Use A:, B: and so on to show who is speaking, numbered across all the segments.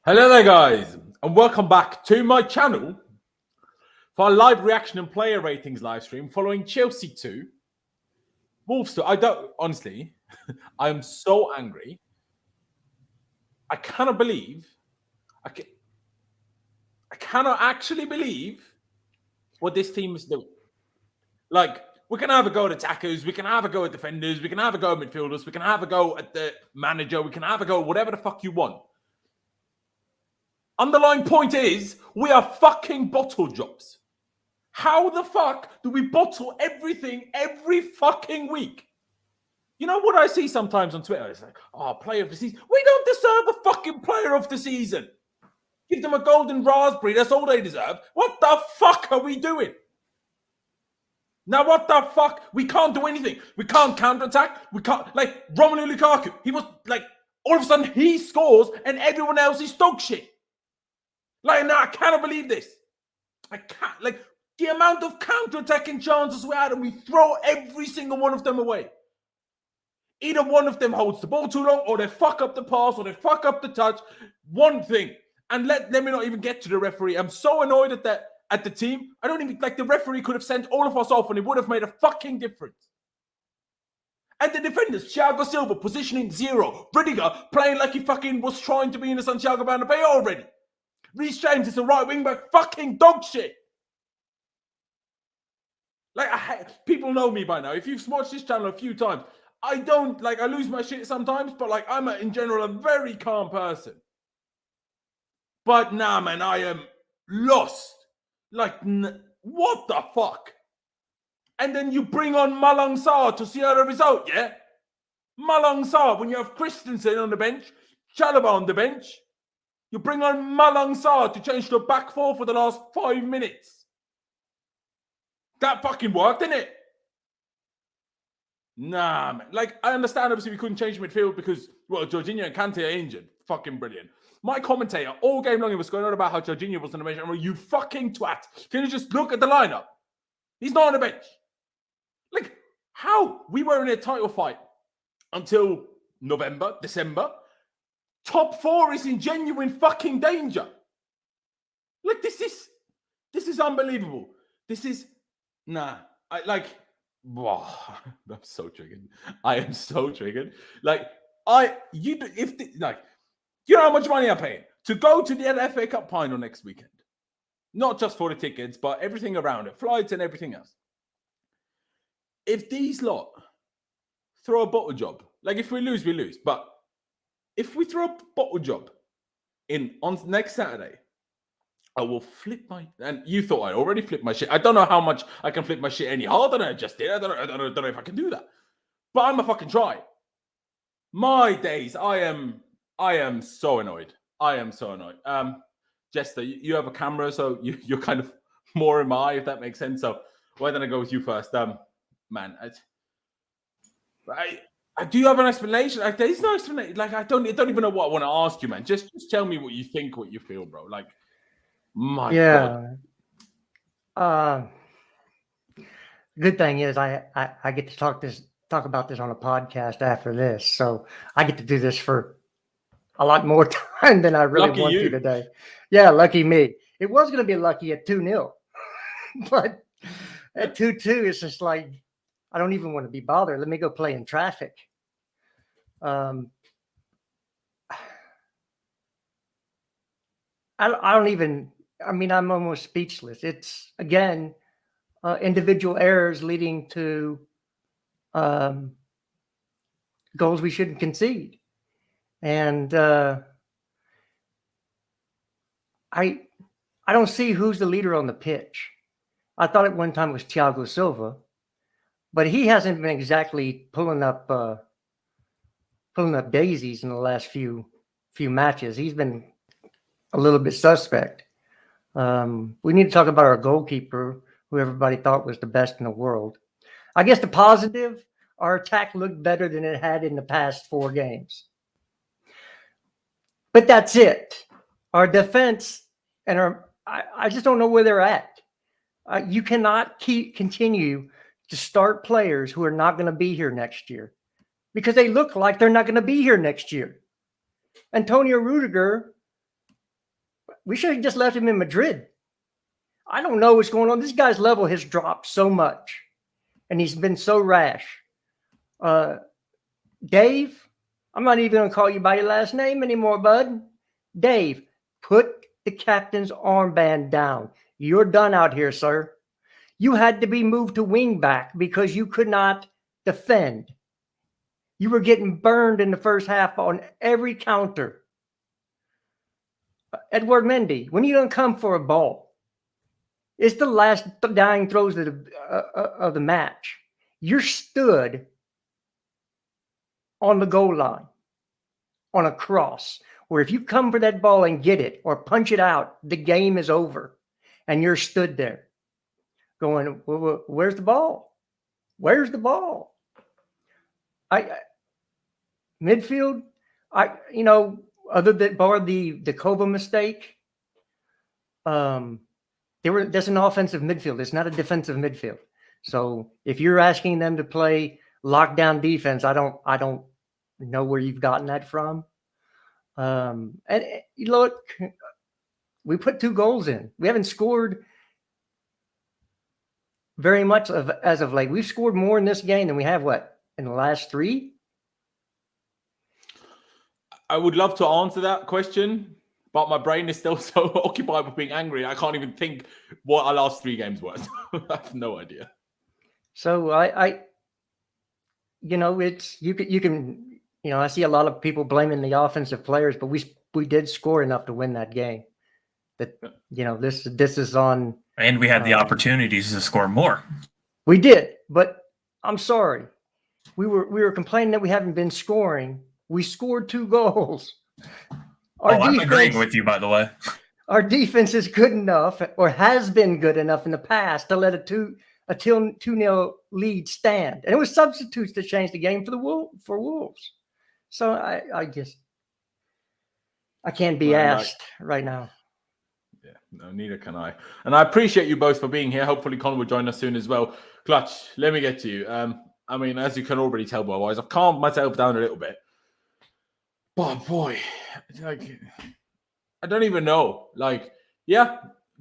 A: Hello there, guys, and welcome back to my channel for a live reaction and player ratings live stream following Chelsea 2, Wolves 2. Honestly, I am so angry. I cannot believe, I cannot actually believe what this team is doing. Like, we can have a go at attackers, we can have a go at defenders, we can have a go at midfielders, we can have a go at the manager, we can have a go whatever the fuck you want. Underlying point is, we are fucking bottle jobs. How the fuck do we bottle everything every fucking week? You know what I see sometimes on Twitter? It's like, oh, player of the season. We don't deserve a fucking player of the season. Give them a golden raspberry. That's all they deserve. What the fuck are we doing? Now, what the fuck? We can't do anything. We can't counterattack. We can't, like, Romelu Lukaku. He was, like, all of a sudden he scores and everyone else is dog shit. Like, no, I cannot believe this. I can't, like, the amount of counter-attacking chances we had and we throw every single one of them away. Either one of them holds the ball too long, or they fuck up the pass, or they fuck up the touch. One thing. And let me not even get to the referee. I'm so annoyed at the team. I don't even, like, the referee could have sent all of us off and it would have made a fucking difference. And the defenders, Thiago Silva, positioning 0. Rudiger playing like he fucking was trying to be in the Santiago Bernabeu already. Reece James is a right wing back, fucking dog shit. Like, people know me by now. If you've watched this channel a few times, I lose my shit sometimes, but, like, I'm in general a very calm person. But nah, man, I am lost. Like, what the fuck? And then you bring on Malang Sarr to see the result, yeah? Malang Sarr, when you have Christensen on the bench, Chalobah on the bench, you bring on Malang Sarr to change to a back four for the last 5 minutes. That fucking worked, didn't it? Nah, man. Like, I understand, obviously, we couldn't change midfield because, well, Jorginho and Kante are injured. Fucking brilliant. My commentator, all game long, he was going on about how Jorginho was on the bench. I'm like, you fucking twat. Can you just look at the lineup? He's not on the bench. Like, how? We were in a title fight until November, December. Top 4 is in genuine fucking danger. Like, this is unbelievable. This is, nah. Wow, I'm so triggered. I am so triggered. Like, you know how much money I'm paying to go to the FA Cup final next weekend? Not just for the tickets, but everything around it, flights and everything else. If these lot throw a bottle job, like, if we lose, we lose. But if we throw a bottle job on next Saturday, I will flip my... And you thought I already flipped my shit. I don't know how much I can flip my shit any harder than I just did. I don't know if I can do that. But I'm a fucking try. My days, I am so annoyed. I am so annoyed. Jester, you have a camera, so you're kind of more in my eye, if that makes sense. So why don't I go with you first? Man, do you have an explanation? Like, there's no explanation. Like, I don't even know what I want to ask you, man. Just tell me what you think, what you feel, bro. Like, my God.
B: Good thing is I get to talk about this on a podcast after this, so I get to do this for a lot more time than I really want to today. Yeah, lucky me. It was going to be lucky at 2-0, but at 2-2, it's just like, I don't even want to be bothered. Let me go play in traffic. I don't even, I mean, I'm almost speechless. It's, again, individual errors leading to goals we shouldn't concede. And I don't see who's the leader on the pitch. I thought at one time it was Thiago Silva, but he hasn't been exactly pulling up daisies in the last few matches. He's been a little bit suspect. We need to talk about our goalkeeper, who everybody thought was the best in the world. I guess the positive, our attack looked better than it had in the past 4 games. But that's it. Our defense and I just don't know where they're at. You cannot continue to start players who are not going to be here next year, because they look like they're not going to be here next year. Antonio Rudiger We should have just left him in Madrid. I don't know what's going on. This guy's level has dropped so much, and he's been so rash. Dave, I'm not even going to call you by your last name anymore, bud. Dave, put the captain's armband down. You're done out here, sir. You had to be moved to wing back because you could not defend. You were getting burned in the first half on every counter. Edward Mendy, when you don't come for a ball, it's the last dying throws of the match. You're stood on the goal line on a cross where if you come for that ball and get it or punch it out, the game is over. And you're stood there going, where's the ball? Where's the ball? Midfield, other than bar the Kova mistake, that's an offensive midfield. It's not a defensive midfield. So if you're asking them to play lockdown defense, I don't know where you've gotten that from. And look, we put 2 goals in. We haven't scored very much as of late. We've scored more in this game than we have in the last 3.
A: I would love to answer that question, but my brain is still so occupied with being angry. I can't even think what our last 3 games were. I have no idea.
B: So it's you can I see a lot of people blaming the offensive players, but we did score enough to win that game. That this is on,
C: and we had the opportunities to score more.
B: We did, but I'm sorry, we were complaining that we haven't been scoring. We scored 2 goals.
C: I'm agreeing with you, by the way.
B: Our defense is good enough, or has been good enough in the past, to let a 2-0 lead stand, and it was substitutes that changed the game for Wolves. So I can't be asked right now.
A: Yeah, no, neither can I. And I appreciate you both for being here. Hopefully, Connor will join us soon as well. Clutch, let me get to you. As you can already tell by wise, I've calmed myself down a little bit. But boy, I don't even know.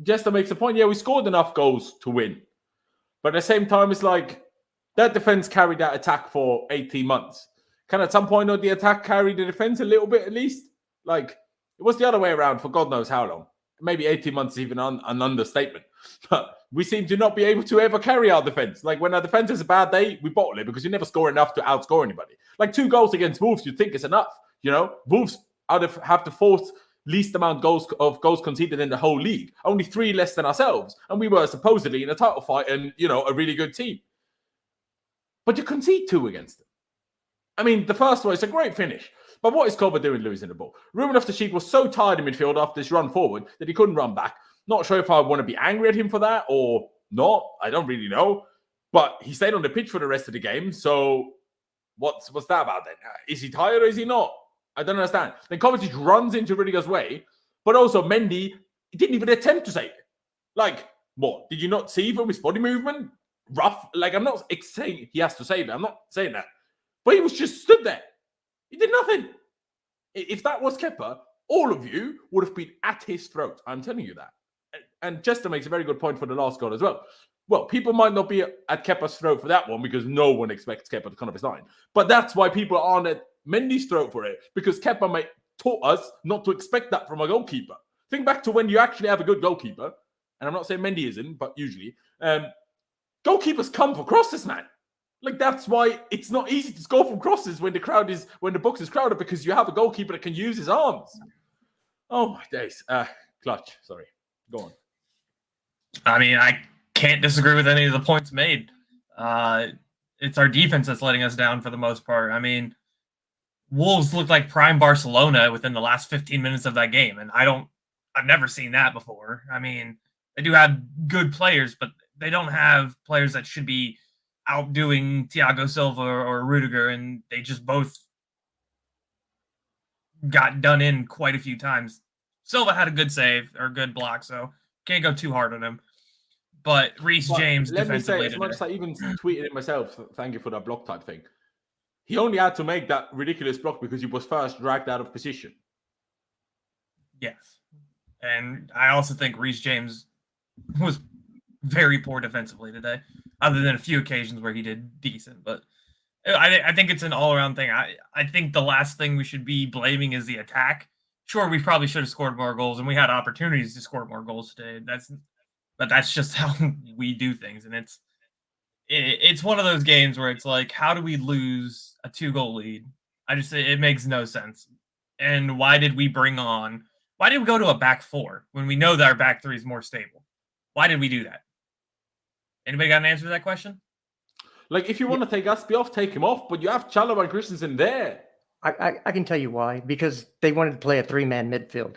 A: Jester makes a point. Yeah, we scored enough goals to win. But at the same time, it's like that defense carried that attack for 18 months. Can at some point the attack carry the defense a little bit at least? It was the other way around for God knows how long. Maybe 18 months is even an understatement. But we seem to not be able to ever carry our defense. When our defense is a bad day, we bottle it because you never score enough to outscore anybody. 2 goals against Wolves, you'd think is enough. Wolves have the 4th least amount of goals conceded in the whole league. Only 3 less than ourselves. And we were supposedly in a title fight and, a really good team. But you concede 2 against them. The first one is a great finish. But what is Coady doing losing the ball? Ruben Loftus-Cheek was so tired in midfield after this run forward that he couldn't run back. Not sure if I want to be angry at him for that or not. I don't really know. But he stayed on the pitch for the rest of the game. So what's that about then? Is he tired or is he not? I don't understand. Then Kovacic runs into Rudiger's way, but also Mendy didn't even attempt to save it. What? Did you not see from his body movement? Rough. I'm not saying he has to save it. I'm not saying that. But he was just stood there. He did nothing. If that was Kepa, all of you would have been at his throat. I'm telling you that. And Chester makes a very good point for the last goal as well. Well, people might not be at Kepa's throat for that one because no one expects Kepa to come off his line. But that's why people aren't at Mendy's throat for it, because Kepa taught us not to expect that from a goalkeeper. Think back to when you actually have a good goalkeeper, and I'm not saying Mendy isn't, but usually, goalkeepers come for crosses, man. That's why it's not easy to score from crosses when the box is crowded, because you have a goalkeeper that can use his arms. Oh my days. Clutch, sorry. Go on.
C: I can't disagree with any of the points made. It's our defense that's letting us down for the most part. Wolves looked like prime Barcelona within the last 15 minutes of that game, and I've never seen that before. They do have good players, but they don't have players that should be outdoing Thiago Silva or Rudiger, and they just both got done in quite a few times. Silva had a good save or good block, so can't go too hard on him. But Reece James,
A: let me say, as much as I even tweeted it myself, thank you for that block type thing. He only had to make that ridiculous block because he was first dragged out of position.
C: Yes. And I also think Reece James was very poor defensively today, other than a few occasions where he did decent. But I think it's an all-around thing. I think the last thing we should be blaming is the attack. Sure, we probably should have scored more goals, and we had opportunities to score more goals today. But that's just how we do things, and it's one of those games where it's like, how do we lose a 2-goal lead? It makes no sense. And why did we go to a back 4 when we know that our back 3 is more stable? Why did we do that? Anybody got an answer to that question?
A: Like, if you want to take Aspie off, take him off, but you have Chalobah and Christensen there.
B: I can tell you why. Because they wanted to play a 3-man midfield.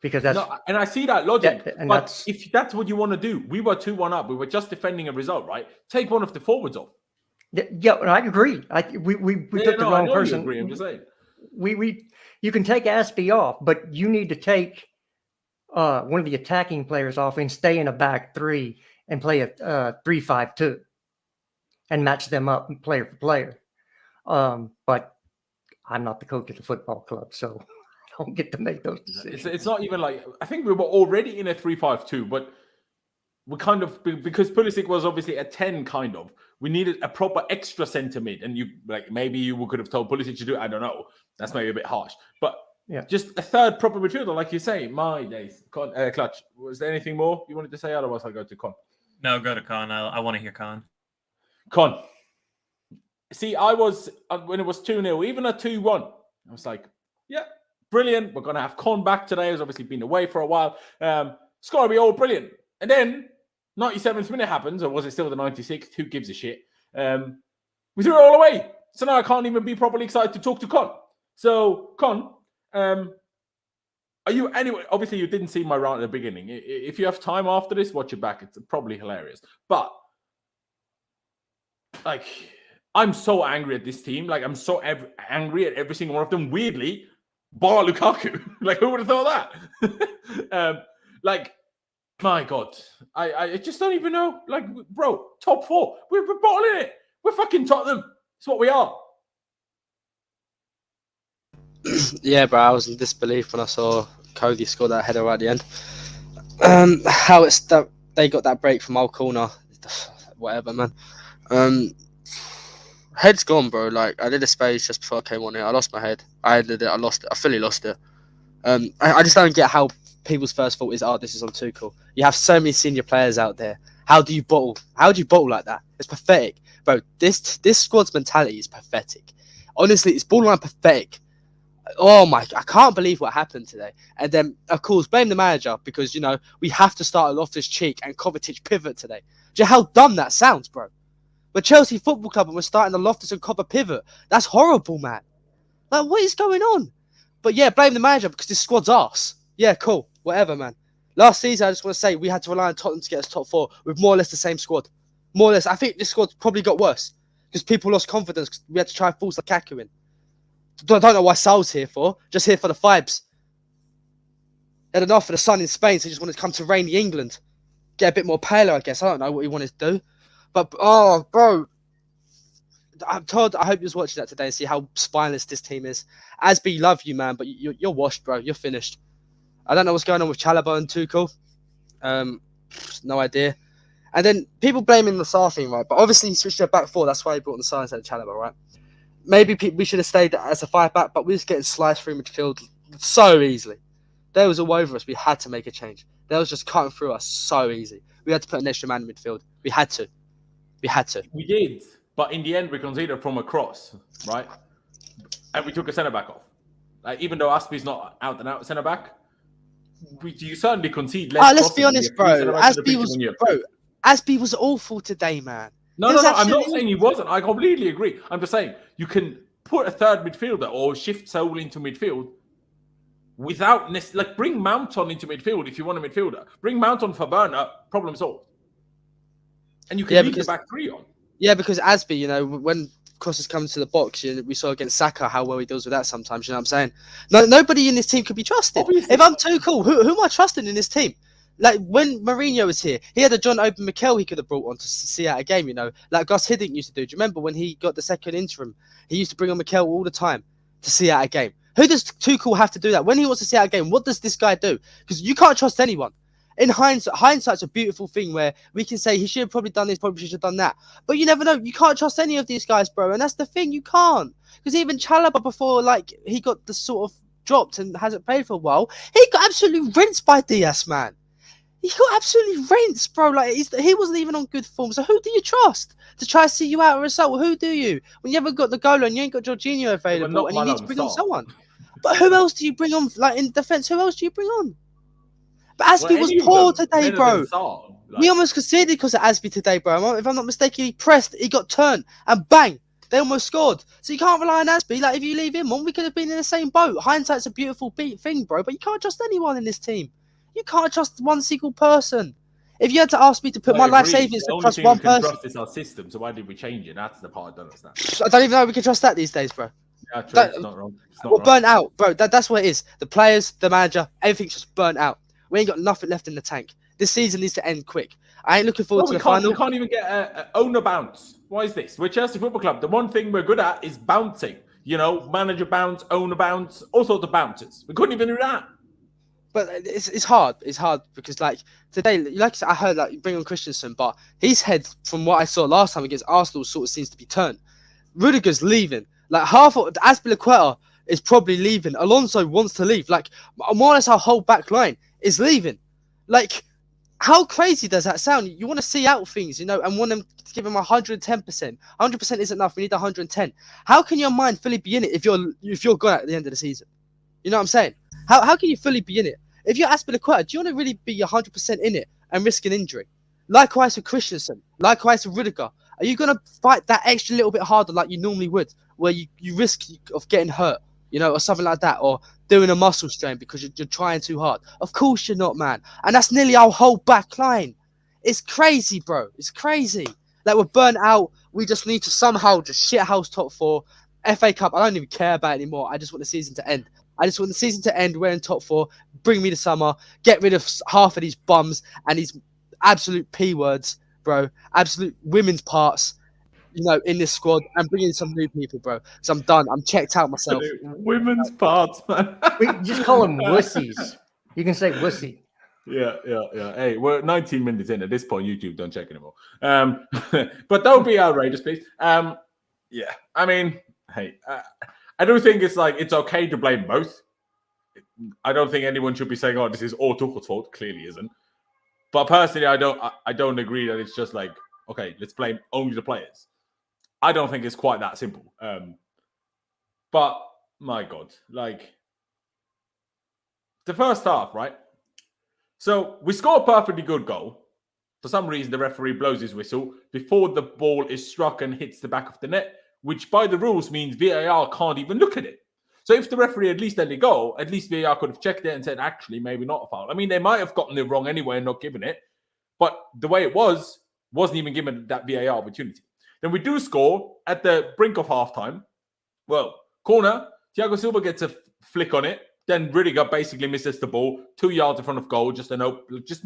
B: Because that's...
A: No, and I see that logic. But if that's what you want to do, we were 2-1 up. We were just defending a result, right? Take one of the forwards off.
B: Yeah, I agree. We took the wrong person.
A: You agree, I'm just saying.
B: You can take Aspie off, but you need to take one of the attacking players off and stay in a back 3 and play a 3-5-2 and match them up player for player. But I'm not the coach of the football club, so I don't get to make those decisions.
A: It's not even like, I think we were already in a 3-5-2, but we kind of, because Pulisic was obviously a 10 kind of, we needed a proper extra centre mid, and maybe you could have told Pulisic to do it. I don't know. That's maybe a bit harsh, but yeah, just a third proper midfielder, like you say. My days, Clutch. Was there anything more you wanted to say? Otherwise, I'll go to Con.
C: No, go to Con. I want to hear Con.
A: Con. See, I was when it was 2-0, even a 2-1. I was like, yeah, brilliant. We're gonna have Con back today. He's obviously been away for a while. It's gotta be all brilliant. And then 97th minute happens, or was it still the 96th? Who gives a shit? We threw it all away. So now I can't even be properly excited to talk to Con. So, Con, are you anyway? Obviously, you didn't see my rant at the beginning. If you have time after this, watch it back. It's probably hilarious. But like, I'm so angry at this team. Like, I'm so angry at every single one of them. Weirdly, bar Lukaku. Like, who would have thought that? My God, I just don't even know. Like, bro, top 4. We're bottling it. We're fucking Tottenham. It's what we are.
D: Yeah, bro, I was in disbelief when I saw Coady score that header right at the end. How it's that they got that break from our corner, whatever, man. Head's gone, bro. Like, I did a space just before I came on here. I lost my head. I did it. I lost it. I fully lost it. I just don't get how people's first thought is, this is on Tuchel. You have so many senior players out there. How do you bottle? How do you bottle like that? It's pathetic, bro. This squad's mentality is pathetic. Honestly, it's borderline pathetic. Oh my! I can't believe what happened today. And then, of course, blame the manager because we have to start a Loftus-Cheek and Kovacic pivot today. Do you know how dumb that sounds, bro? We're Chelsea Football Club and we're starting the Loftus and Cover pivot. That's horrible, man. Like, what is going on? But yeah, blame the manager because this squad's arse. Yeah, cool. Whatever, man. Last season, I just want to say we had to rely on Tottenham to get us top 4 with more or less the same squad. More or less. I think this squad probably got worse because people lost confidence because we had to try and force Lukaku in. I don't know why Sal's here for. Just here for the vibes. Had enough for the sun in Spain, so he just wanted to come to rainy England. Get a bit more paler, I guess. I don't know what he wanted to do. But, bro. Todd, I hope you was watching that today and see how spineless this team is. Asby, love you, man, but you're washed, bro. You're finished. I don't know what's going on with Chalobah and Tuchel. No idea. And then people blaming the Sarr thing, right? But obviously he switched to a back 4. That's why he brought the Sarr instead of Chalobah, right? Maybe we should have stayed as a 5-back, but we're just getting sliced through midfield so easily. They was all over us. We had to make a change. They was just cutting through us so easy. We had to put an extra man in midfield. We had to.
A: We did. But in the end, we conceded from a cross, right? And we took a centre-back off. Like, even though Aspie's not out-and-out centre-back, you certainly concede less.
D: Let's be honest, bro. Aspie was awful today, man.
A: No. I'm not saying he wasn't. I completely agree. I'm just saying you can put a third midfielder or shift Sol into midfield without bring Mount on into midfield if you want a midfielder. Bring Mount on for Werner, problem solved. And you can leave the back 3 on. Yeah,
D: because Aspie, when crosses come to the box, we saw against Saka how well he deals with that sometimes. You know what I'm saying? Nobody in this team could be trusted. Obviously. If I'm Tuchel, who am I trusting in this team? Like, when Mourinho was here, he had a John Open Mikel he could have brought on to see out a game, like Gus Hiddink used to do. Do you remember when he got the second interim? He used to bring on Mikel all the time to see out a game. Who does Tuchel have to do that? When he wants to see out a game, what does this guy do? Because you can't trust anyone. In hindsight's a beautiful thing where we can say he should have probably done this, probably should have done that. But you never know. You can't trust any of these guys, bro. And that's the thing. You can't. Because even Chalobah, before like he got the sort of dropped and hasn't played for a while, he got absolutely rinsed by Diaz, man. He got absolutely rinsed, bro. Like he wasn't even on good form. So who do you trust to try to see you out a result? Who do you? When you haven't got the goal and you ain't got Jorginho available and you need to bring on someone. But who else do you bring on? Like in defence, who else do you bring on? But Aspie was poor today, bro. We almost conceded because of Aspie today, bro. If I'm not mistaken, he pressed, he got turned, and bang, they almost scored. So you can't rely on Aspie. Like, if you leave him on, we could have been in the same boat. Hindsight's a beautiful thing, bro, but you can't trust anyone in this team. You can't trust one single person. If you had to ask me to put my life savings to trust one person.
A: Trust is our system, so why did we change it? That's the part I don't understand.
D: I don't even know if we can trust that these days, bro.
A: Yeah, true. It's not wrong.
D: We're burnt out, bro. That's what it is. The players, the manager, everything's just burnt out. We ain't got nothing left in the tank. This season needs to end quick. I ain't looking forward to the final.
A: We can't even get an owner bounce. Why is this? We're Chelsea Football Club. The one thing we're good at is bouncing. You know, manager bounce, owner bounce, all sorts of bounces. We couldn't even do that.
D: But it's hard. It's hard because, like, today, like I said, I heard, like, you bring on Christensen, but his head, from what I saw last time against Arsenal, sort of seems to be turned. Rudiger's leaving. Like, half of Azpilicueta is probably leaving. Alonso wants to leave. Like, more or less our whole back line is leaving. Like, how crazy does that sound? You want to see out things, you know, and want them to give them 110%. 100% isn't enough. We need 110. How can your mind fully be in it if you're gone at the end of the season? You know what I'm saying? How can you fully be in it? If you're Azpilicueta, do you want to really be 100% in it and risk an injury? Likewise for Christensen. Likewise for Rudiger. Are you going to fight that extra little bit harder like you normally would, where you risk of getting hurt, you know, or something like that, or doing a muscle strain because you're trying too hard? Of course you're not, man. And that's nearly our whole back line. It's crazy, bro. It's crazy. Like, we're burnt out. We just need to somehow just shithouse top 4. FA Cup, I don't even care about it anymore. I just want the season to end. I just want the season to end. We're in top 4. Bring me the summer. Get rid of half of these bums and these absolute P words, bro. Absolute women's parts, you know, in this squad, and bring in some new people, bro. Because I'm done. I'm checked out myself.
A: Women's parts, man.
B: We just call them wussies. You can say wussy.
A: Yeah. Hey, we're 19 minutes in. At this point, YouTube don't check anymore. But don't be outrageous, please. Yeah. I mean, hey, I do think it's okay to blame both. I don't think anyone should be saying, "Oh, this is all Tuchel's fault." Clearly, isn't. But personally, I don't agree that it's just like, okay, let's blame only the players. I don't think it's quite that simple. But my God, like the first half, right? So we score a perfectly good goal. For some reason, the referee blows his whistle before the ball is struck and hits the back of the net, which by the rules means VAR can't even look at it. So if the referee at least let it go, at least VAR could have checked it and said, actually, maybe not a foul. I mean, they might have gotten it wrong anyway and not given it. But the way it wasn't even given that VAR opportunity. Then we do score at the brink of halftime. Well, corner, Thiago Silva gets a flick on it. Then Rudiger basically misses the ball 2 yards in front of goal, just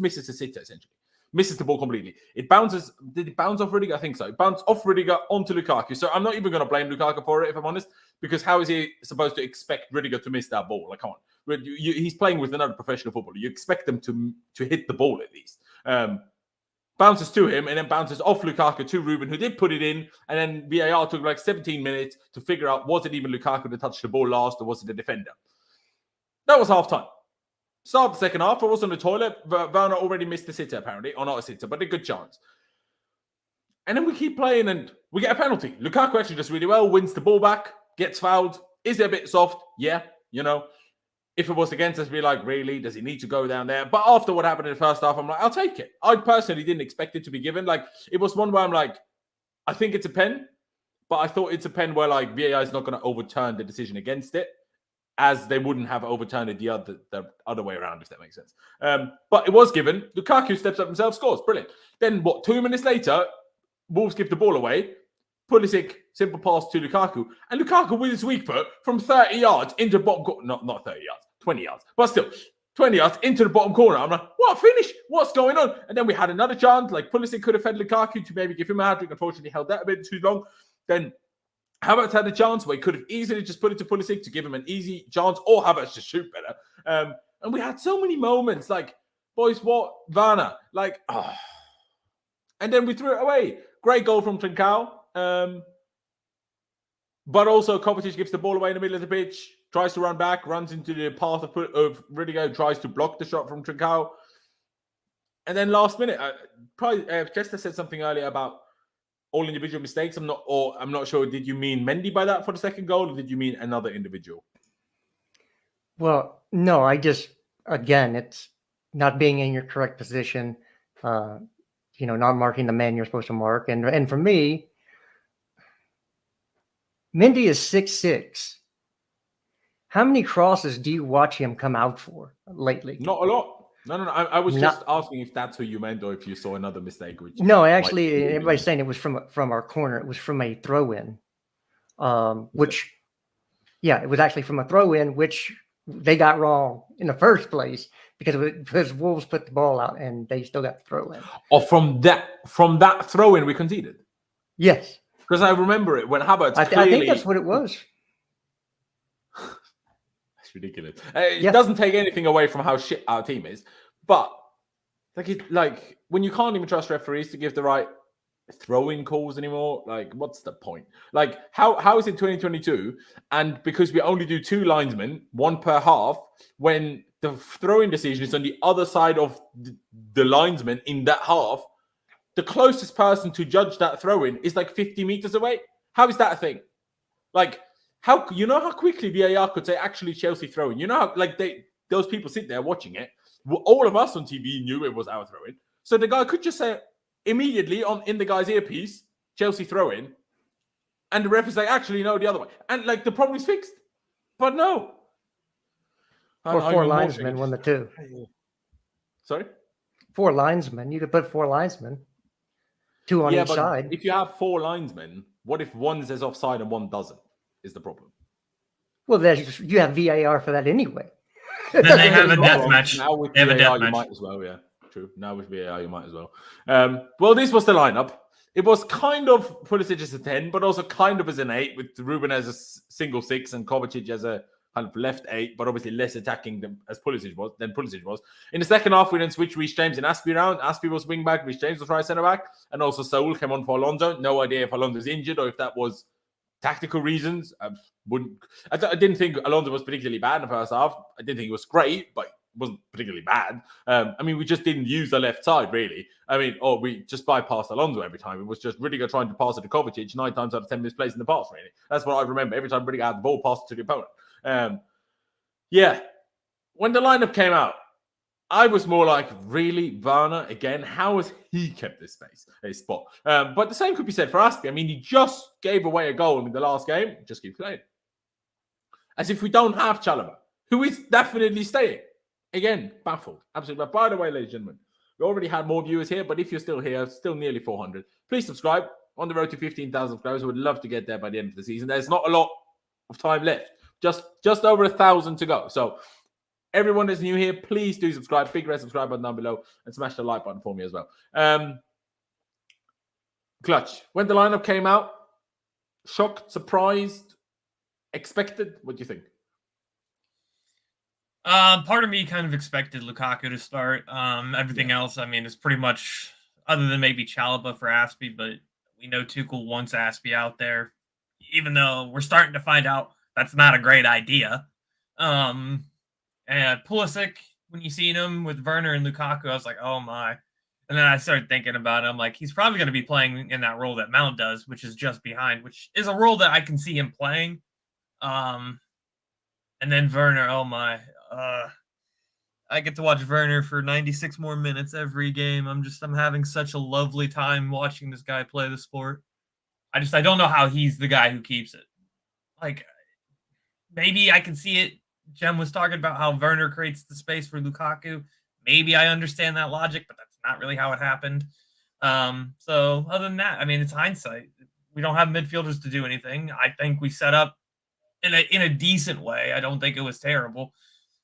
A: misses the sitter, essentially. Misses the ball completely. It bounces. Did it bounce off Rudiger? I think so. It bounced off Rudiger onto Lukaku. So I'm not even going to blame Lukaku for it, if I'm honest, because how is he supposed to expect Rudiger to miss that ball? Like, come on. He's playing with another professional footballer. You expect them to hit the ball at least. Bounces to him and then bounces off Lukaku to Ruben, who did put it in. And then VAR took like 17 minutes to figure out, was it even Lukaku that touched the ball last or was it the defender? That was half time. Start the second half. I was on the toilet. Werner already missed the sitter, apparently. Or not a sitter, but a good chance. And then we keep playing and we get a penalty. Lukaku actually does really well, wins the ball back, gets fouled. Is it a bit soft? Yeah, you know. If it was against us, be like, really? Does he need to go down there? But after what happened in the first half, I'm like, I'll take it. I personally didn't expect it to be given. Like, it was one where I'm like, I think it's a pen. But I thought it's a pen where, like, VAR is not going to overturn the decision against it, as they wouldn't have overturned it the other way around, if that makes sense. But it was given. Lukaku steps up himself, scores. Brilliant. Then, 2 minutes later, Wolves give the ball away. Pulisic, simple pass to Lukaku. And Lukaku with his weak foot from 30 yards into the bottom corner. Not 30 yards, 20 yards. But still, 20 yards into the bottom corner. I'm like, what, finish? What's going on? And then we had another chance. Like, Pulisic could have fed Lukaku to maybe give him a hat-trick. Unfortunately, held that a bit too long. Then Havertz had a chance where he could have easily just put it to Pulisic to give him an easy chance, or Havertz just shoot better. And we had so many moments like, boys, what? Werner. Like, oh. And then we threw it away. Great goal from Trincao. But also, Kovacic gives the ball away in the middle of the pitch, tries to run back, runs into the path of Rudiger, tries to block the shot from Trincao. And then last minute, Chester said something earlier about all individual mistakes. I'm not sure. Did you mean Mendy by that for the second goal, or did you mean another individual?
B: Well, no, again, it's not being in your correct position, not marking the man you're supposed to mark. And for me, Mendy is 6'6". How many crosses do you watch him come out for lately?
A: Not a lot. No. I was just asking if that's who you meant, or if you saw another mistake.
B: No, actually, everybody's saying it was from our corner. It was from a throw-in, which, yeah, it was actually from a throw-in, which they got wrong in the first place because Wolves put the ball out and they still got the throw-in.
A: Oh, from that throw-in we conceded?
B: Yes.
A: Because I remember it when Havertz
B: I think that's what it was.
A: That's ridiculous. It doesn't take anything away from how shit our team is, but like when you can't even trust referees to give the right throw-in calls anymore, like what's the point? Like how is it 2022? And because we only do 2 linesmen, 1 per half, when the throw-in decision is on the other side of the linesman in that half, the closest person to judge that throw-in is like 50 meters away. How is that a thing? Like, how quickly VAR could say, actually, Chelsea throw-in? You know how, like, those people sit there watching it. All of us on TV knew it was our throw-in. So the guy could just say immediately in the guy's earpiece, Chelsea throw-in. And the ref is like, actually, no, the other way. And, like, the problem is fixed. But no.
B: Or 4 linesmen won the 2.
A: Sorry?
B: 4 linesmen. You could put 4 linesmen. 2 on each side.
A: If you have 4 linesmen, what if one says offside and one doesn't? Is the problem?
B: Well, you have VAR for that anyway.
C: Then they have a death match.
A: Now with VAR, you might as well. Yeah, true. Now with VAR, you might as well. Well, this was the lineup. It was kind of Pulisic as a 10, but also kind of as an 8, with Ruben as a single 6 and Kovacic as a kind of left 8, but obviously less attacking than Pulisic was. In the second half, we then switched Reece James and Aspie around. Aspie was wing back, Reece James was right centre back, and also Saul came on for Alonso. No idea if Alonso's injured or if that was tactical reasons. I didn't think Alonso was particularly bad in the first half. I didn't think it was great, but it wasn't particularly bad. We just didn't use the left side, really. We just bypassed Alonso every time. It was just Rudiger trying to pass it to Kovacic 9 times out of 10 misplacing the pass, really. That's what I remember. Every time Rudiger had the ball, passed it to the opponent. When the lineup came out, I was more like, really, Werner again? How has he kept his spot? But the same could be said for Aspie. He just gave away a goal in the last game. Just keep playing. As if we don't have Chalobah, who is definitely staying. Again, baffled. Absolutely. But by the way, ladies and gentlemen, we already had more viewers here, but if you're still here, still nearly 400, please subscribe. On the road to 15,000 subscribers. I would love to get there by the end of the season. There's not a lot of time left. Just over 1,000 to go. So everyone that's new here, please do subscribe. Big red subscribe button down below and smash the like button for me as well. Clutch. When the lineup came out, shocked, surprised, expected? What do you think?
C: Part of me kind of expected Lukaku to start. Everything else, is pretty much, other than maybe Chalobah for Aspie, but we know Tuchel wants Aspie out there, even though we're starting to find out that's not a great idea. And Pulisic, when you seen him with Werner and Lukaku, I was like, oh my. And then I started thinking about it. I'm like, he's probably going to be playing in that role that Mount does, which is just behind, which is a role that I can see him playing. And then Werner, oh my. I get to watch Werner for 96 more minutes every game. I'm having such a lovely time watching this guy play the sport. I don't know how he's the guy who keeps it. Like, maybe I can see it. Jem was talking about how Werner creates the space for Lukaku. Maybe I understand that logic, but that's not really how it happened. So other than that, it's hindsight. We don't have midfielders to do anything. I think we set up in a decent way. I don't think it was terrible.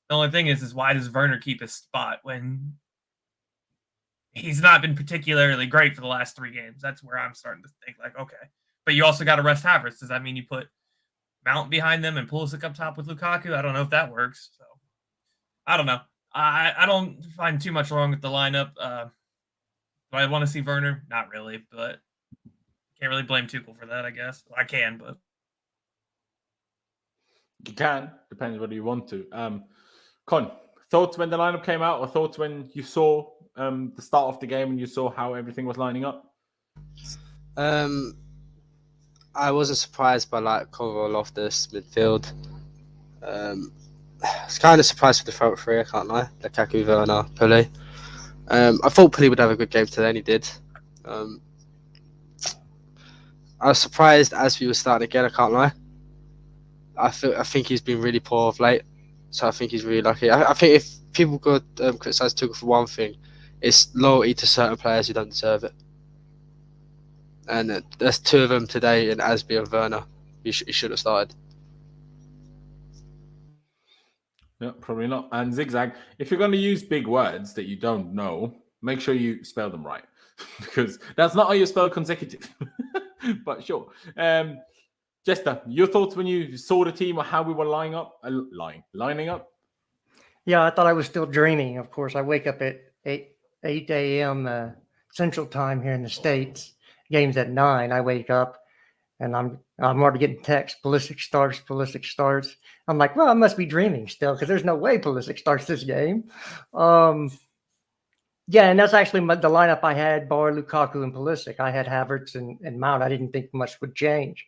C: The only thing is why does Werner keep his spot when he's not been particularly great for the last 3 games? That's where I'm starting to think, like, okay, but you also got to rest Havertz. Does that mean you put Mount behind them and Pulisic up top with Lukaku? I don't know if that works. So I don't know. I don't find too much wrong with the lineup. Do I want to see Werner? Not really, but can't really blame Tuchel for that, I guess. I can, but
A: you can. Depends whether you want to. Con, thoughts when the lineup came out, or thoughts when you saw the start of the game and you saw how everything was lining up?
D: I wasn't surprised by Ngolo Loftus midfield. I was kind of surprised with the front three, I can't lie. Lukaku, Werner, Pulisic. I thought Pulisic would have a good game today, and he did. I was surprised as we were starting again, I can't lie. I think he's been really poor of late, so I think he's really lucky. I think if people could criticise Tuchel for one thing, it's loyalty to certain players who don't deserve it. And there's two of them today in Asby and Werner. He should have started.
A: Yeah, probably not. And Zigzag, if you're going to use big words that you don't know, make sure you spell them right. Because that's not how you spell consecutive. But sure. Jester, your thoughts when you saw the team or how we were lining up?
B: Yeah, I thought I was still dreaming. Of course, I wake up at 8 a.m. Central Time here in the States. Game's at 9. I wake up and I'm already getting texts. Pulisic starts. I'm like, well, I must be dreaming still because there's no way Pulisic starts this game. Yeah, and that's actually the lineup I had, bar Lukaku and Pulisic. I had Havertz and Mount. I didn't think much would change.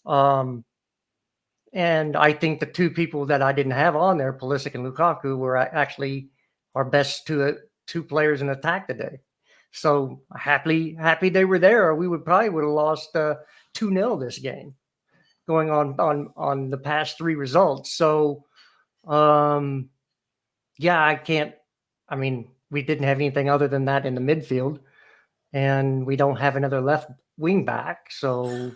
B: And I think the two people that I didn't have on there, Pulisic and Lukaku, were actually our best two players in attack today. So happy they were there, or we would have lost 2-0 this game, going on the past 3 results. So, yeah, we didn't have anything other than that in the midfield, and we don't have another left wing back. So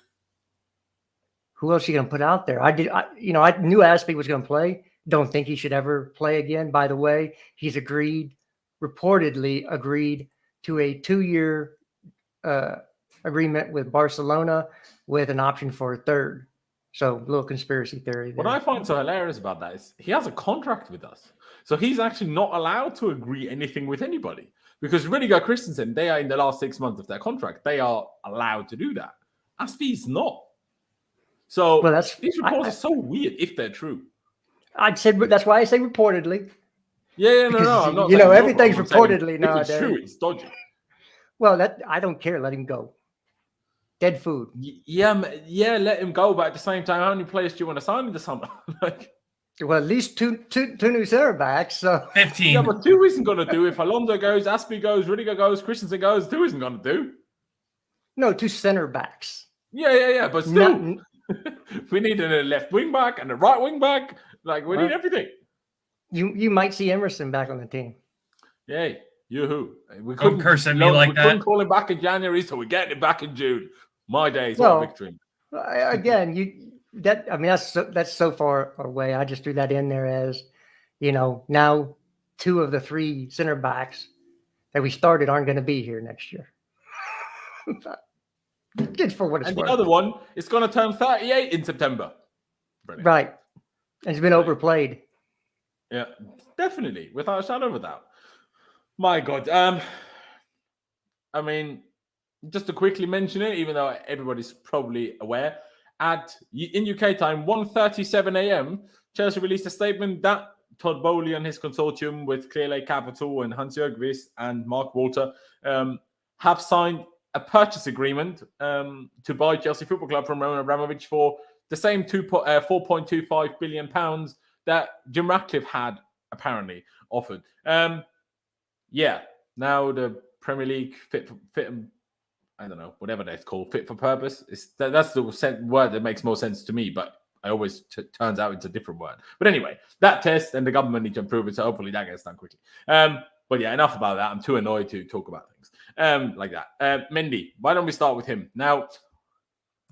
B: who else are you going to put out there? I knew Aspie was going to play. Don't think he should ever play again. By the way, he's reportedly agreed to a 2-year agreement with Barcelona with an option for a third. So a little conspiracy theory there.
A: What I find so hilarious about that is he has a contract with us. So he's actually not allowed to agree anything with anybody. Because Rudiger Christensen, they are in the last 6 months of their contract. They are allowed to do that. Aspie's not. So these reports are so weird if they're true.
B: I'd say that's why I say reportedly.
A: Yeah, no. I'm not.
B: Everything's reportedly nowadays.
A: If it's true, it's dodgy.
B: Well, I don't care. Let him go. Dead food.
A: Yeah, let him go. But at the same time, how many players do you want to sign in the summer?
B: Well, at least two new center backs. So
C: 15.
A: Yeah, but 2 isn't going to do. If Alonso goes, Aspie goes, Rudiger goes, Christensen goes, 2 isn't going to do.
B: No, 2 center backs.
A: Yeah. But still, we need a left wing back and a right wing back. We need everything.
B: You might see Emerson back on the team.
A: Yay. Yoo-hoo. We
C: couldn't curse at me like that.
A: We couldn't call him back in January, so we're getting it back in June. My days of victory.
B: Again, that's so far away. I just threw that in there as, now 2 of the 3 center backs that we started aren't going to be here next year. Just for what it's worth.
A: The other one is going to turn 38 in September. Brilliant.
B: Right. It's been overplayed.
A: Yeah, definitely, without a shadow of a doubt. My God. Just to quickly mention it, even though everybody's probably aware, in UK time, 1:37 a.m., Chelsea released a statement that Todd Boehly and his consortium with Clearlake Capital and Hans-Jörg Wyss and Mark Walter have signed a purchase agreement to buy Chelsea Football Club from Roman Abramovich for the same 4.25 billion pounds that Jim Ratcliffe had apparently offered. Now the Premier League fit I don't know, whatever that's called, fit for purpose. That's the word that makes more sense to me, but I always turns out it's a different word. But anyway, that test and the government need to improve it, so hopefully that gets done quickly. But yeah, enough about that. I'm too annoyed to talk about things like that. Mendy, why don't we start with him? Now,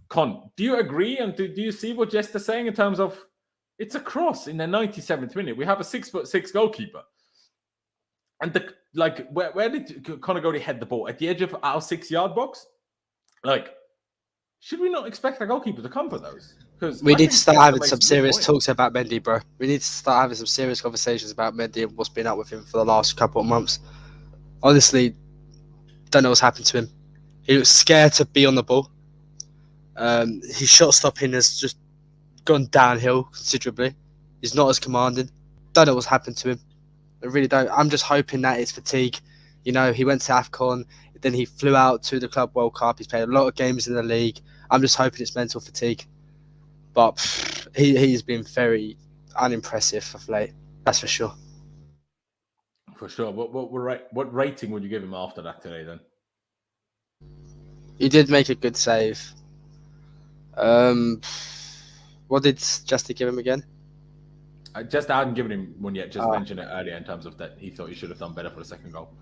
A: Con, do you agree and do you see what Jester's saying in terms of it's a cross in the 97th minute? We have a 6'6" goalkeeper. And where did Conor Coady head the ball? At the edge of our 6-yard box? should we not expect the goalkeeper to come for those? Because
D: we need to start having some serious talks about Mendy, bro. We need to start having some serious conversations about Mendy and what's been up with him for the last couple of months. Honestly, don't know what's happened to him. He looks scared to be on the ball. His shot stopping has just gone downhill considerably. He's not as commanding. Don't know what's happened to him. I really don't. I'm just hoping that it's fatigue. You know, he went to AFCON, then he flew out to the Club World Cup. He's played a lot of games in the league. I'm just hoping it's mental fatigue. But he's been very unimpressive of late. That's for sure.
A: For sure. What rating would you give him after that today then?
D: He did make a good save. What did Justy give him again?
A: I hadn't given him one yet. Just mentioned it earlier in terms of that he thought he should have done better for the second goal.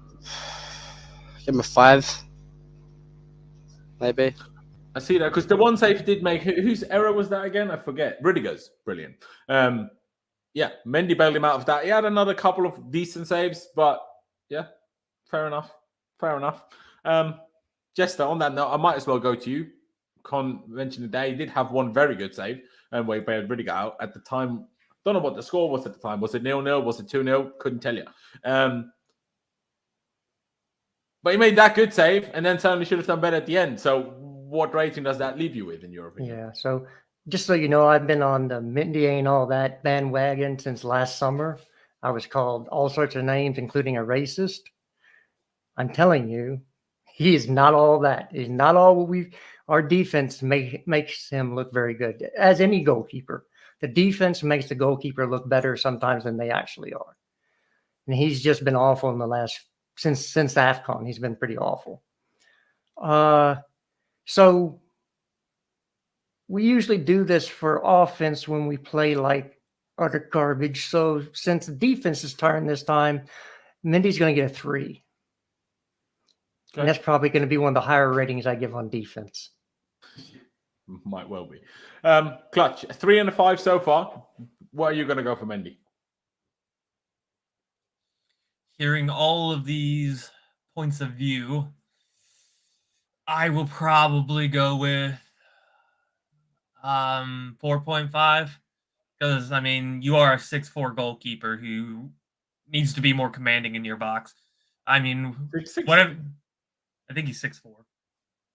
D: Give him a 5, maybe.
A: I see that because the one save he did make. Whose error was that again? I forget. Rudiger's jrilliant. Yeah, Mendy bailed him out of that. He had another couple of decent saves, but yeah, fair enough. Jester, on that note, I might as well go to you. Con mentioned today he did have one very good save, and where he bailed Rudiger out at the time. Don't know what the score was at the time. Was it 0-0? Was it 2-0? Couldn't tell you. But he made that good save, and then certainly should have done better at the end. So what rating does that leave you with, in your opinion?
B: Yeah, so just so you know, I've been on the Mendy and all that bandwagon since last summer. I was called all sorts of names, including a racist. I'm telling you, he is not all that. He's not all what our defense makes him look very good, as any goalkeeper. The defense makes the goalkeeper look better sometimes than they actually are. And he's just been awful in the last, since AFCON, he's been pretty awful. So we usually do this for offense when we play like utter garbage. So since the defense is tiring this time, Mendy's going to get a 3. Okay. And that's probably going to be one of the higher ratings I give on defense.
A: Might well be. Clutch, 3 and a 5 so far. What are you going to go for Mendy?
C: Hearing all of these points of view, I will probably go with 4.5. Because, I mean, you are a 6'4" goalkeeper who needs to be more commanding in your box. I mean, whatever. I think he's 6'4".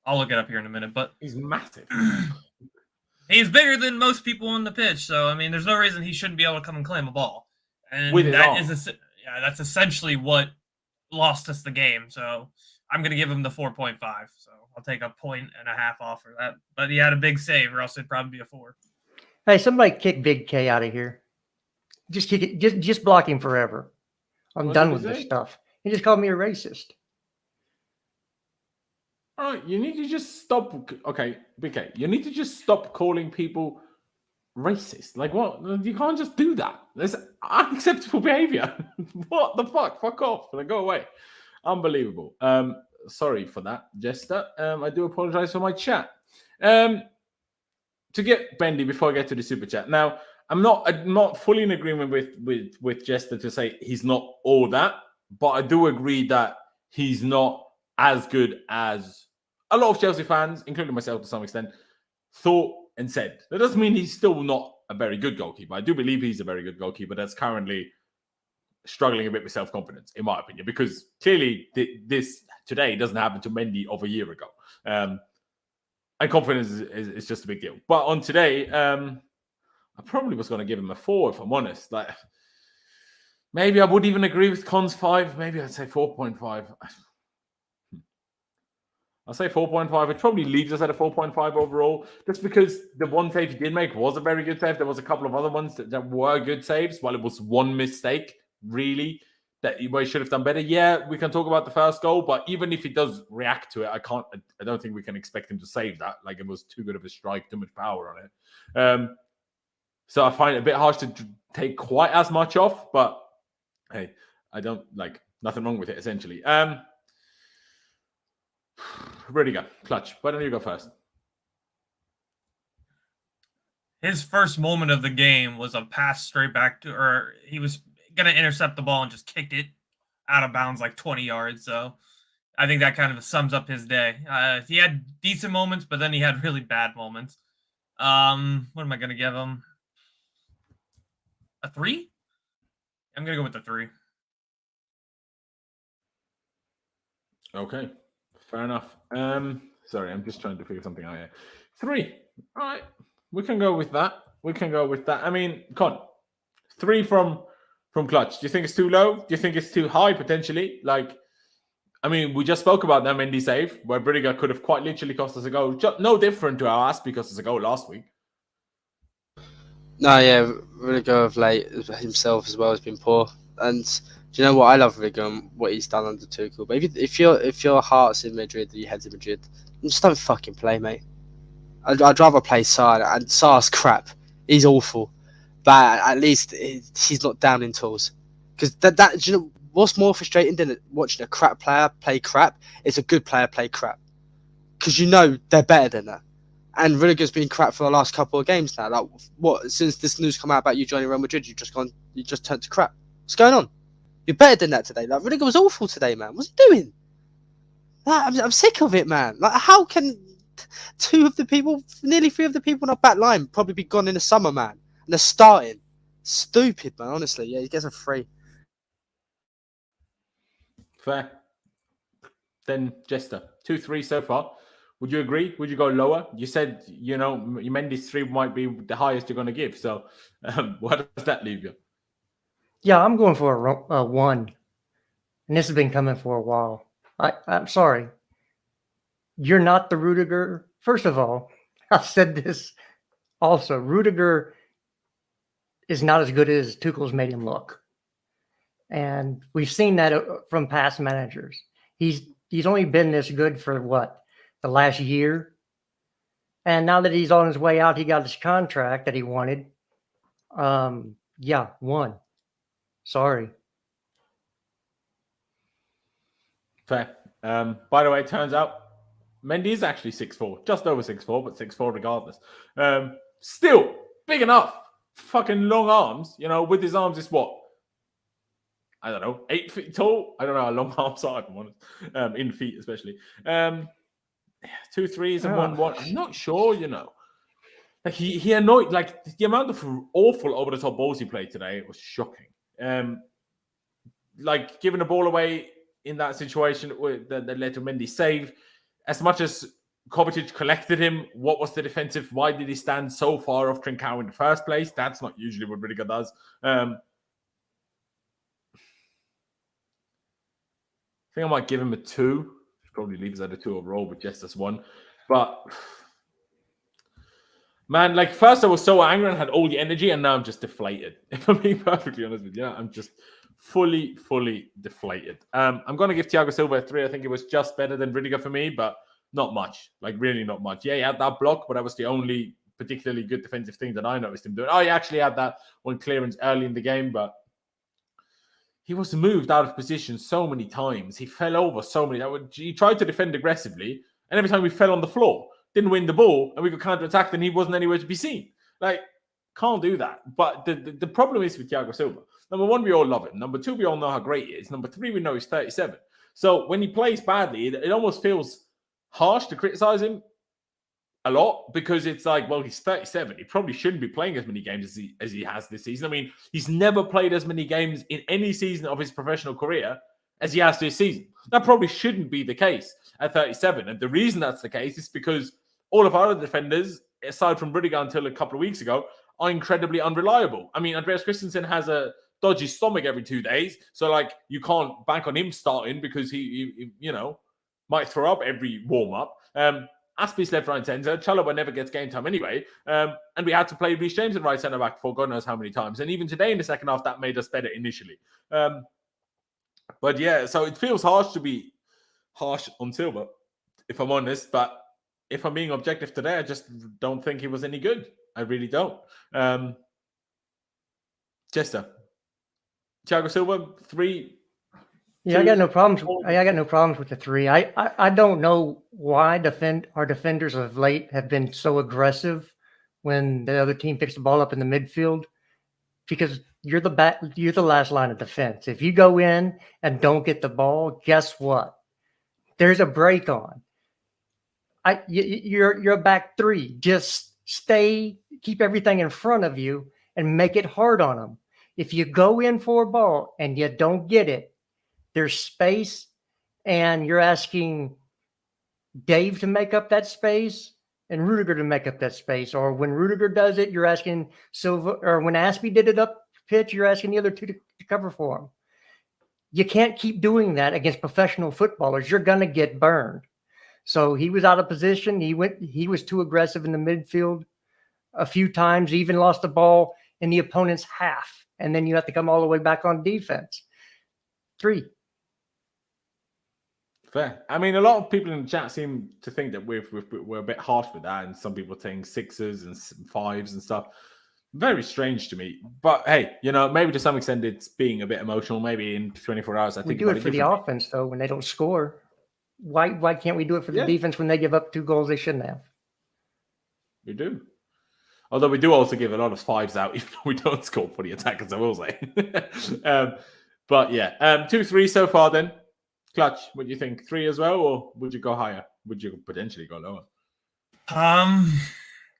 C: I'll look it up here in a minute, but
A: he's massive.
C: He's bigger than most people on the pitch, so I mean, there's no reason he shouldn't be able to come and claim a ball. And that's essentially what lost us the game. So I'm going to give him the 4.5. So I'll take a 1.5 off for that. But he had a big save, or else it'd probably be a 4.
B: Hey, somebody kick Big K out of here. Just kick it. Just block him forever. I'm done with this stuff. He just called me a racist.
A: All right, you need to just stop. Okay, BK, you need to just stop calling people racist. Like, what? You can't just do that. That's unacceptable behavior. What the fuck? Fuck off. Like, go away. Unbelievable. Sorry for that, Jester. I do apologize for my chat. To get Bendy before I get to the super chat. Now, I'm not fully in agreement with Jester to say he's not all that, but I do agree that he's not as good as a lot of Chelsea fans, including myself to some extent, thought and said. That doesn't mean he's still not a very good goalkeeper. I do believe he's a very good goalkeeper that's currently struggling a bit with self-confidence, in my opinion, because clearly this today doesn't happen to Mendy of a year ago. And confidence is just a big deal. But on today, I probably was going to give him a 4, if I'm honest. Like, maybe I would even agree with Con's 5. Maybe I'd say 4.5. I'll say 4.5. It probably leaves us at a 4.5 overall, just because the one save he did make was a very good save. There was a couple of other ones that were good saves, while it was one mistake, really, that he should have done better. Yeah, we can talk about the first goal, but even if he does react to it, I don't think we can expect him to save that. Like, it was too good of a strike, too much power on it. So I find it a bit harsh to take quite as much off, but hey, I don't nothing wrong with it, essentially. Rudiger, Clutch, why don't you go first?
C: His first moment of the game was a pass straight back to, or he was going to intercept the ball and just kicked it out of bounds like 20 yards. So I think that kind of sums up his day. He had decent moments, but then he had really bad moments. What am I going to give him? A 3? I'm going to go with the 3.
A: Okay, fair enough. Sorry, I'm just trying to figure something out here. 3. All right, we can go with that. I mean, Con, 3 from Clutch. Do you think it's too low? Do you think it's too high potentially? Like, I mean, we just spoke about that Mendy save where Bridiger could have quite literally cost us a goal. No different to our Aspie cost us a goal last week.
D: No, yeah, Rudiger of late himself as well has been poor. And do you know what? I love Rudiger and what he's done under Tuchel. But if your heart's in Madrid or your head's in Madrid, just don't fucking play, mate. I'd rather play Sarr, and Sarr's crap. He's awful, but at least he's not down in tools. Because that do you know what's more frustrating than watching a crap player play crap? It's a good player play crap. Because you know they're better than that. And Rudiger's been crap for the last couple of games now. Like, what? Since this news come out about you joining Real Madrid, you just turned to crap. What's going on? You're better than that today. Like, Rudiger was awful today, man. What's he doing? Like, I'm sick of it, man. Like, how can nearly 3 of the people in our back line probably be gone in the summer, man? And they're starting. Stupid, man. Honestly, yeah, he gets a 3.
A: Fair. Then Jester, 2-3 so far. Would you agree? Would you go lower? You said, Mendy's 3 might be the highest you're going to give. So what does that leave you?
B: Yeah, I'm going for a 1. And this has been coming for a while. I'm sorry. You're not the Rudiger. First of all, I've said this also. Rudiger is not as good as Tuchel's made him look. And we've seen that from past managers. He's only been this good for what? The last year. And now that he's on his way out, he got his contract that he wanted. 1. Sorry.
A: Fair. By the way, it turns out Mendy is actually 6'4", just over 6'4", but 6'4" regardless. Still big enough. Fucking long arms. With his arms, it's what? I don't know, 8 feet tall. I don't know how long arms are, if I'm honest. In feet, especially. 2 threes and 1-1. I'm not sure, Like he annoyed. Like the amount of awful over the top balls he played today was shocking. Like giving the ball away in that situation that led to Mendy's save. As much as Kovacic collected him, what was the defensive? Why did he stand so far off Trincao in the first place? That's not usually what Rudiger does. I think I might give him a 2. Probably leaves at a 2 overall, but just as 1. But man, like first I was so angry and had all the energy, and now I'm just deflated. If I'm being perfectly honest with you, I'm just fully deflated. I'm going to give Thiago Silva a 3. I think it was just better than Rudiger for me, but not much. Like really not much. Yeah, he had that block, but that was the only particularly good defensive thing that I noticed him doing. Oh, he actually had that one clearance early in the game, but he was moved out of position so many times. He fell over so many. He tried to defend aggressively, and every time we fell on the floor, didn't win the ball, and we could counter-attack, and he wasn't anywhere to be seen. Like, can't do that. But the problem is with Thiago Silva. Number 1, we all love him. Number 2, we all know how great he is. Number 3, we know he's 37. So when he plays badly, it almost feels harsh to criticize him a lot, because it's like, well, he's 37. He probably shouldn't be playing as many games as he has this season. I mean, he's never played as many games in any season of his professional career as he has this season. That probably shouldn't be the case at 37. And the reason that's the case is because all of our other defenders, aside from Rudiger until a couple of weeks ago, are incredibly unreliable. I mean, Andreas Christensen has a dodgy stomach every 2 days. So, like, you can't bank on him starting because he might throw up every warm-up. Aspie's left right centre. Chalobah never gets game time anyway. And we had to play Reece James in right centre back for God knows how many times. And even today in the second half, that made us better initially. But yeah, so it feels harsh to be harsh on Silva, if I'm honest. But if I'm being objective today, I just don't think he was any good. I really don't. Jester. Thiago Silva, 3.
B: Yeah, I got no problems. I got no problems with the 3. I don't know why our defenders of late have been so aggressive when the other team picks the ball up in the midfield, because you're the last line of defense. If you go in and don't get the ball, guess what? There's a break on. You're a back three. Just keep everything in front of you and make it hard on them. If you go in for a ball and you don't get it, there's space, and you're asking Dave to make up that space and Rudiger to make up that space. Or when Rudiger does it, you're asking Silva, or when Aspie did it up pitch, you're asking the other two to cover for him. You can't keep doing that against professional footballers. You're going to get burned. So he was out of position. He was too aggressive in the midfield a few times, even lost the ball in the opponent's half. And then you have to come all the way back on defense. 3.
A: Fair. I mean, a lot of people in the chat seem to think that we're a bit harsh with that, and some people think 6s and 5s and stuff. Very strange to me. But hey, maybe to some extent it's being a bit emotional. Maybe in 24 hours, I think
B: we do it for the offense, though, when they don't score. Why can't we do it for the defense when they give up 2 goals they shouldn't have?
A: We do. Although we do also give a lot of 5s out, even though we don't score for the attackers, I will say. But yeah, 2-3 so far then. Clutch, what do you think? 3 as well, or would you go higher? Would you potentially go lower?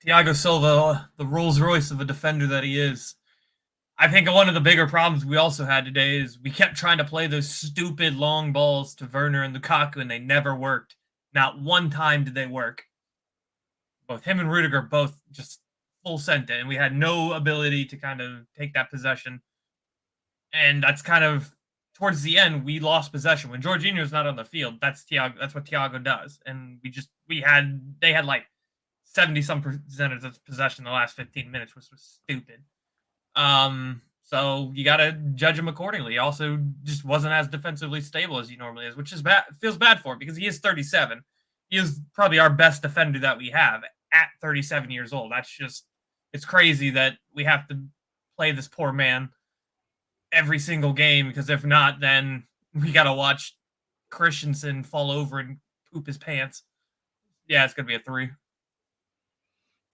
C: Thiago Silva, the Rolls Royce of a defender that he is. I think one of the bigger problems we also had today is we kept trying to play those stupid long balls to Werner and Lukaku, and they never worked. Not one time did they work. Both him and Rudiger both just full sent it, and we had no ability to kind of take that possession. And that's kind of towards the end, we lost possession. When Jorginho's not on the field, that's what Thiago does. And they had like 70-some% of possession in the last 15 minutes, which was stupid. So you got to judge him accordingly. He also just wasn't as defensively stable as he normally is, which is bad. Feels bad for him because he is 37. He is probably our best defender that we have at 37 years old. It's crazy that we have to play this poor man every single game, because if not, then we got to watch Christensen fall over and poop his pants. Yeah, it's going to be a 3.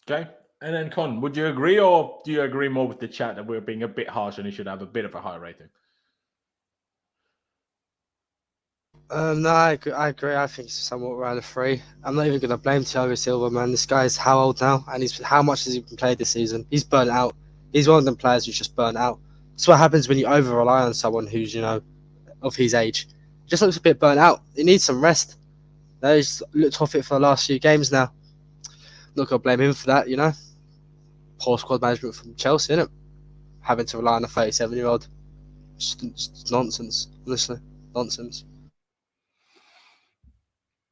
A: Okay. And then, Con, would you agree, or do you agree more with the chat that we're being a bit harsh and he should have a bit of a higher rating?
D: No, I agree. I think it's somewhat around a 3. I'm not even going to blame Thiago Silva, man. This guy's how old now? And how much has he been played this season? He's burnt out. He's one of them players who's just burnt out. That's what happens when you over-rely on someone who's, of his age. He just looks a bit burnt out. He needs some rest. He's looked off it for the last few games now. Not going to blame him for that, Poor squad management from Chelsea, innit? Having to rely on a 37-year-old. Just nonsense, honestly. Nonsense.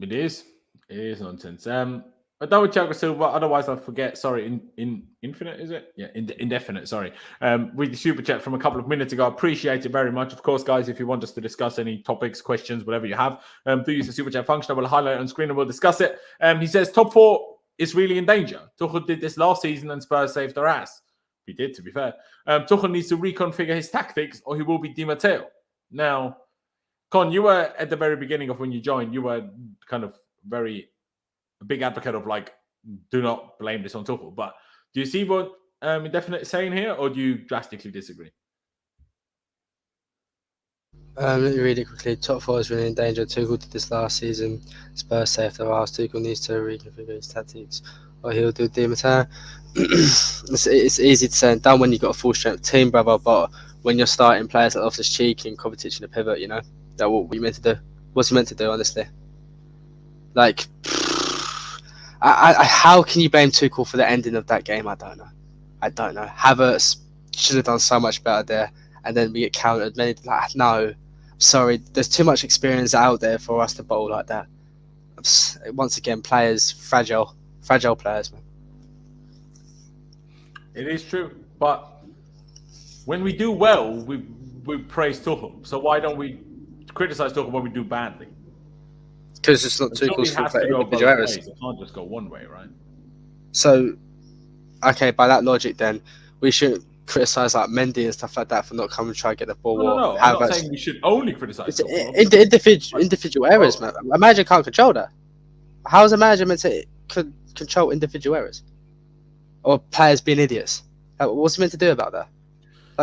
A: It is. It is nonsense. But done with Thiago Silva. Otherwise, I'll forget. Sorry, infinite, is it? Yeah, indefinite. Sorry. With the super chat from a couple of minutes ago. Appreciate it very much. Of course, guys, if you want us to discuss any topics, questions, whatever you have, do use the super chat function. I will highlight it on screen and we'll discuss it. He says top 4 is really in danger. Tuchel did this last season and Spurs saved their ass. He did, to be fair. Tuchel needs to reconfigure his tactics or he will be Di Matteo. Now, Con, you were at the very beginning of when you joined, you were kind of a big advocate of do not blame this on Tuchel. But do you see what Indefinite is saying here, or do you drastically disagree?
D: Let me read it quickly. Top 4 is really in danger. Tuchel did this last season. Spurs saved their ass. Tuchel needs to reconfigure his tactics, or he'll do Di Matteo. It's easy to say and done when you've got a full strength team, brother. But when you're starting players like Loftus-Cheek and Kovacic in the pivot, that what you meant to do. What's he meant to do, honestly? How can you blame Tuchel for the ending of that game? I don't know. Havertz should have done so much better there, and then we get countered. No, sorry. There's too much experience out there for us to bowl like that. Once again, fragile players, man.
A: It is true, but when we do well, we praise Tuchel. So why don't we criticize Tuchel when we do badly?
D: Because it's not Tuchel's fault for individual errors.
A: It can't just go one way, right?
D: So, okay, by that logic, then we shouldn't criticize Mendy and stuff like that for not coming to try and get the ball.
A: No. I'm not saying we should only criticize.
D: Individual errors, man. A manager can't control that. How is a manager meant to control individual errors or players being idiots? What's he meant to do about that?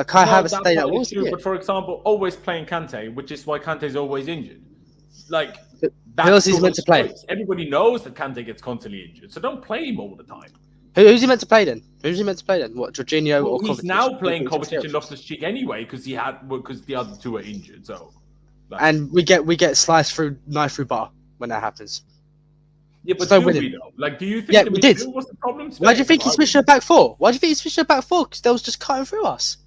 D: Kai Havertz say that was
A: true, but for example, always playing Kante, which is why Kante is always injured. That's
D: Who else is he meant to play?
A: choice. Everybody knows that Kante gets constantly injured, so don't play him all the time.
D: Who's he meant to play then? What, Jorginho
A: Well,
D: or
A: he's
D: Kovacic?
A: now playing Kovacic and Loftus-Cheek anyway because the other two are injured. So,
D: and we get sliced through knife through bar when that happens.
A: Yeah, but
D: so
A: do we though? Like, do you think the
D: we did.
A: midfield was the problem?
D: Why do you think he switched to a back four? Why do you think he switched to a back four? Because they was just cutting through us.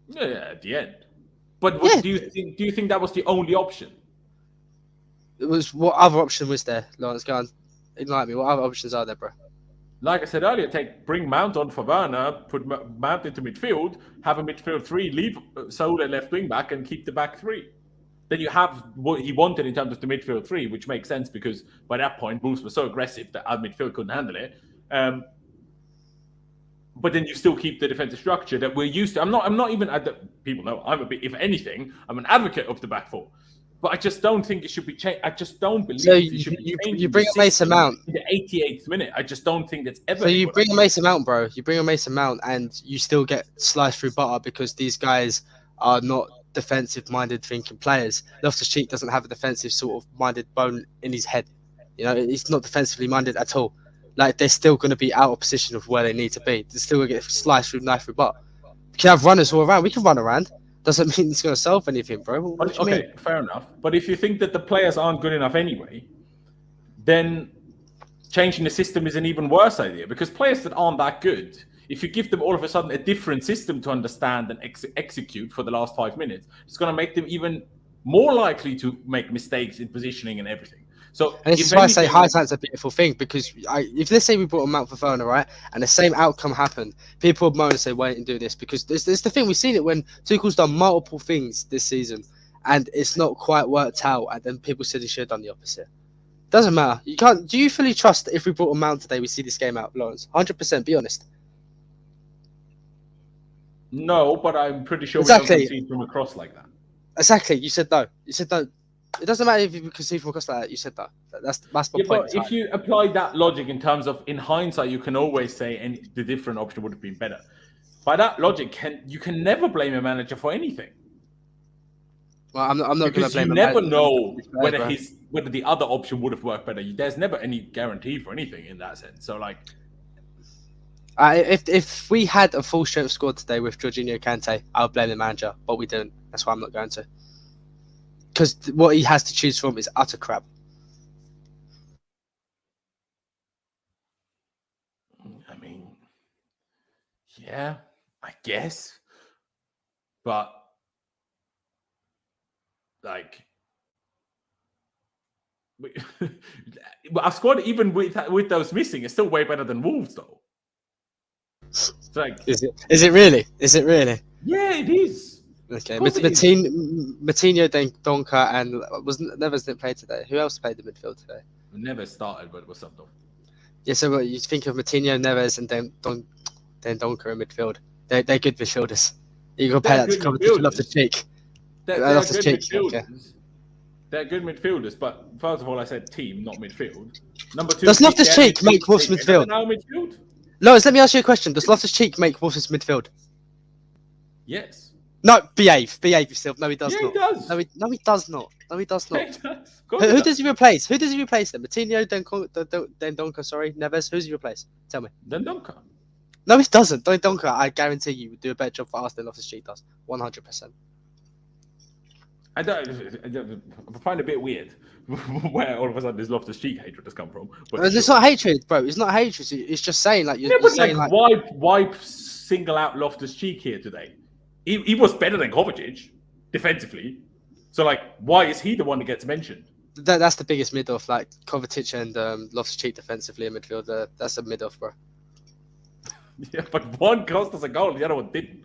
A: Yeah, at the end. But do you think that was the only option?
D: It was. What other option was there? Laurenz, go on. Ignite me. What other options are there, bro?
A: Like I said earlier, bring Mount on for Werner, put Mount into midfield, have a midfield three, leave Sola left wing back, and keep the back three. Then you have what he wanted in terms of the midfield three, which makes sense because by that point, Wolves were so aggressive that our midfield couldn't handle it. But then you still keep the defensive structure that we're used to. I'm not even people know I'm a bit. If anything, I'm an advocate of the back four. But I just don't think it should be changed. I just don't believe it should be changed.
D: You bring a Mason Mount
A: in the 88th minute. I just don't think that's ever.
D: So you bring a Mason Mount, bro. You bring a Mason Mount, and you still get sliced through butter because these guys are not defensive-minded thinking players. Loftus-Cheek doesn't have a defensive sort of minded bone in his head. You know, he's not defensively minded at all. Like, they're still going to be out of position of where they need to be. They're still going to get sliced through knife through butter. We can have runners all around. We can run around. Doesn't mean it's going to solve anything, bro.
A: Okay, fair enough. But if you think that the players aren't good enough anyway, then changing the system is an even worse idea because players that aren't that good, if you give them all of a sudden a different system to understand and execute for the last 5 minutes, it's going to make them even more likely to make mistakes in positioning and everything. So,
D: and this is why I say hindsight's a beautiful thing because if let's say we brought him out for Werner, right, and the same outcome happened, people would moan and say, "Why didn't you do this?" Because this the thing we've seen it when Tuchel's done multiple things this season, and it's not quite worked out, and then people said he should have done the opposite. Doesn't matter. You can't. Do you fully trust that if we brought him out today, we see this game out, Laurenz? 100%. Be honest.
A: No, but I'm pretty sure
D: exactly.
A: we don't concede from across like that.
D: Exactly. You said no. You said no. It doesn't matter if you concede from across like that. You said that. That's my point.
A: But if you apply that logic in terms of, in hindsight, you can always say the different option would have been better. By that logic, you can never blame a manager for anything.
D: Well, I'm not going to blame.
A: You never know whether the other option would have worked better. There's never any guarantee for anything in that sense. So, like,
D: if we had a full strength squad today with Jorginho, Kante, I would blame the manager, but we didn't. That's why I'm not going to. Because what he has to choose from is utter crap.
A: I mean, yeah, I guess. But, like, our squad, even with those missing, is still way better than Wolves, though. It's like,
D: is it really? Is it really?
A: Yeah, it is.
D: Okay, Matinho, Donka, and Neves didn't play today. Who else played the midfield today?
A: Neves started, but it was subbed off.
D: Yeah, so you think of Matinho, Neves, and then Donka in midfield. They're good midfielders. You compare that to Loftus-Cheek.
A: They're good midfielders. Okay. They're good midfielders, but first of all, I said team, not midfield. Number two,
D: does Loftus-Cheek make Wolves midfield? Lois, let me ask you a question. Does Loftus-Cheek make Wolves midfield?
A: Yes.
D: No, behave yourself. No, he does not.
A: He does.
D: No, he does not. No, he does not.
A: He does.
D: Who does he replace? Who does he replace then? Matinho, then Donka, sorry. Neves, who's he replace? Tell me.
A: Then Donka.
D: No, he doesn't. Donka, I guarantee you would do a better job for us than Loftus-Cheek does. 100%.
A: I find it a bit weird where all of a sudden this Loftus-Cheek hatred has come from. But
D: it's not hatred, bro. It's not hatred. It's just saying like
A: you're saying like why single out Loftus-Cheek here today? He was better than Kovacic defensively. So, like, why is he the one that gets mentioned?
D: That's the biggest mid-off, like Kovacic and Loftus-Cheek defensively in midfield. That's a mid-off, bro.
A: Yeah, but one cost us a goal, the other one didn't.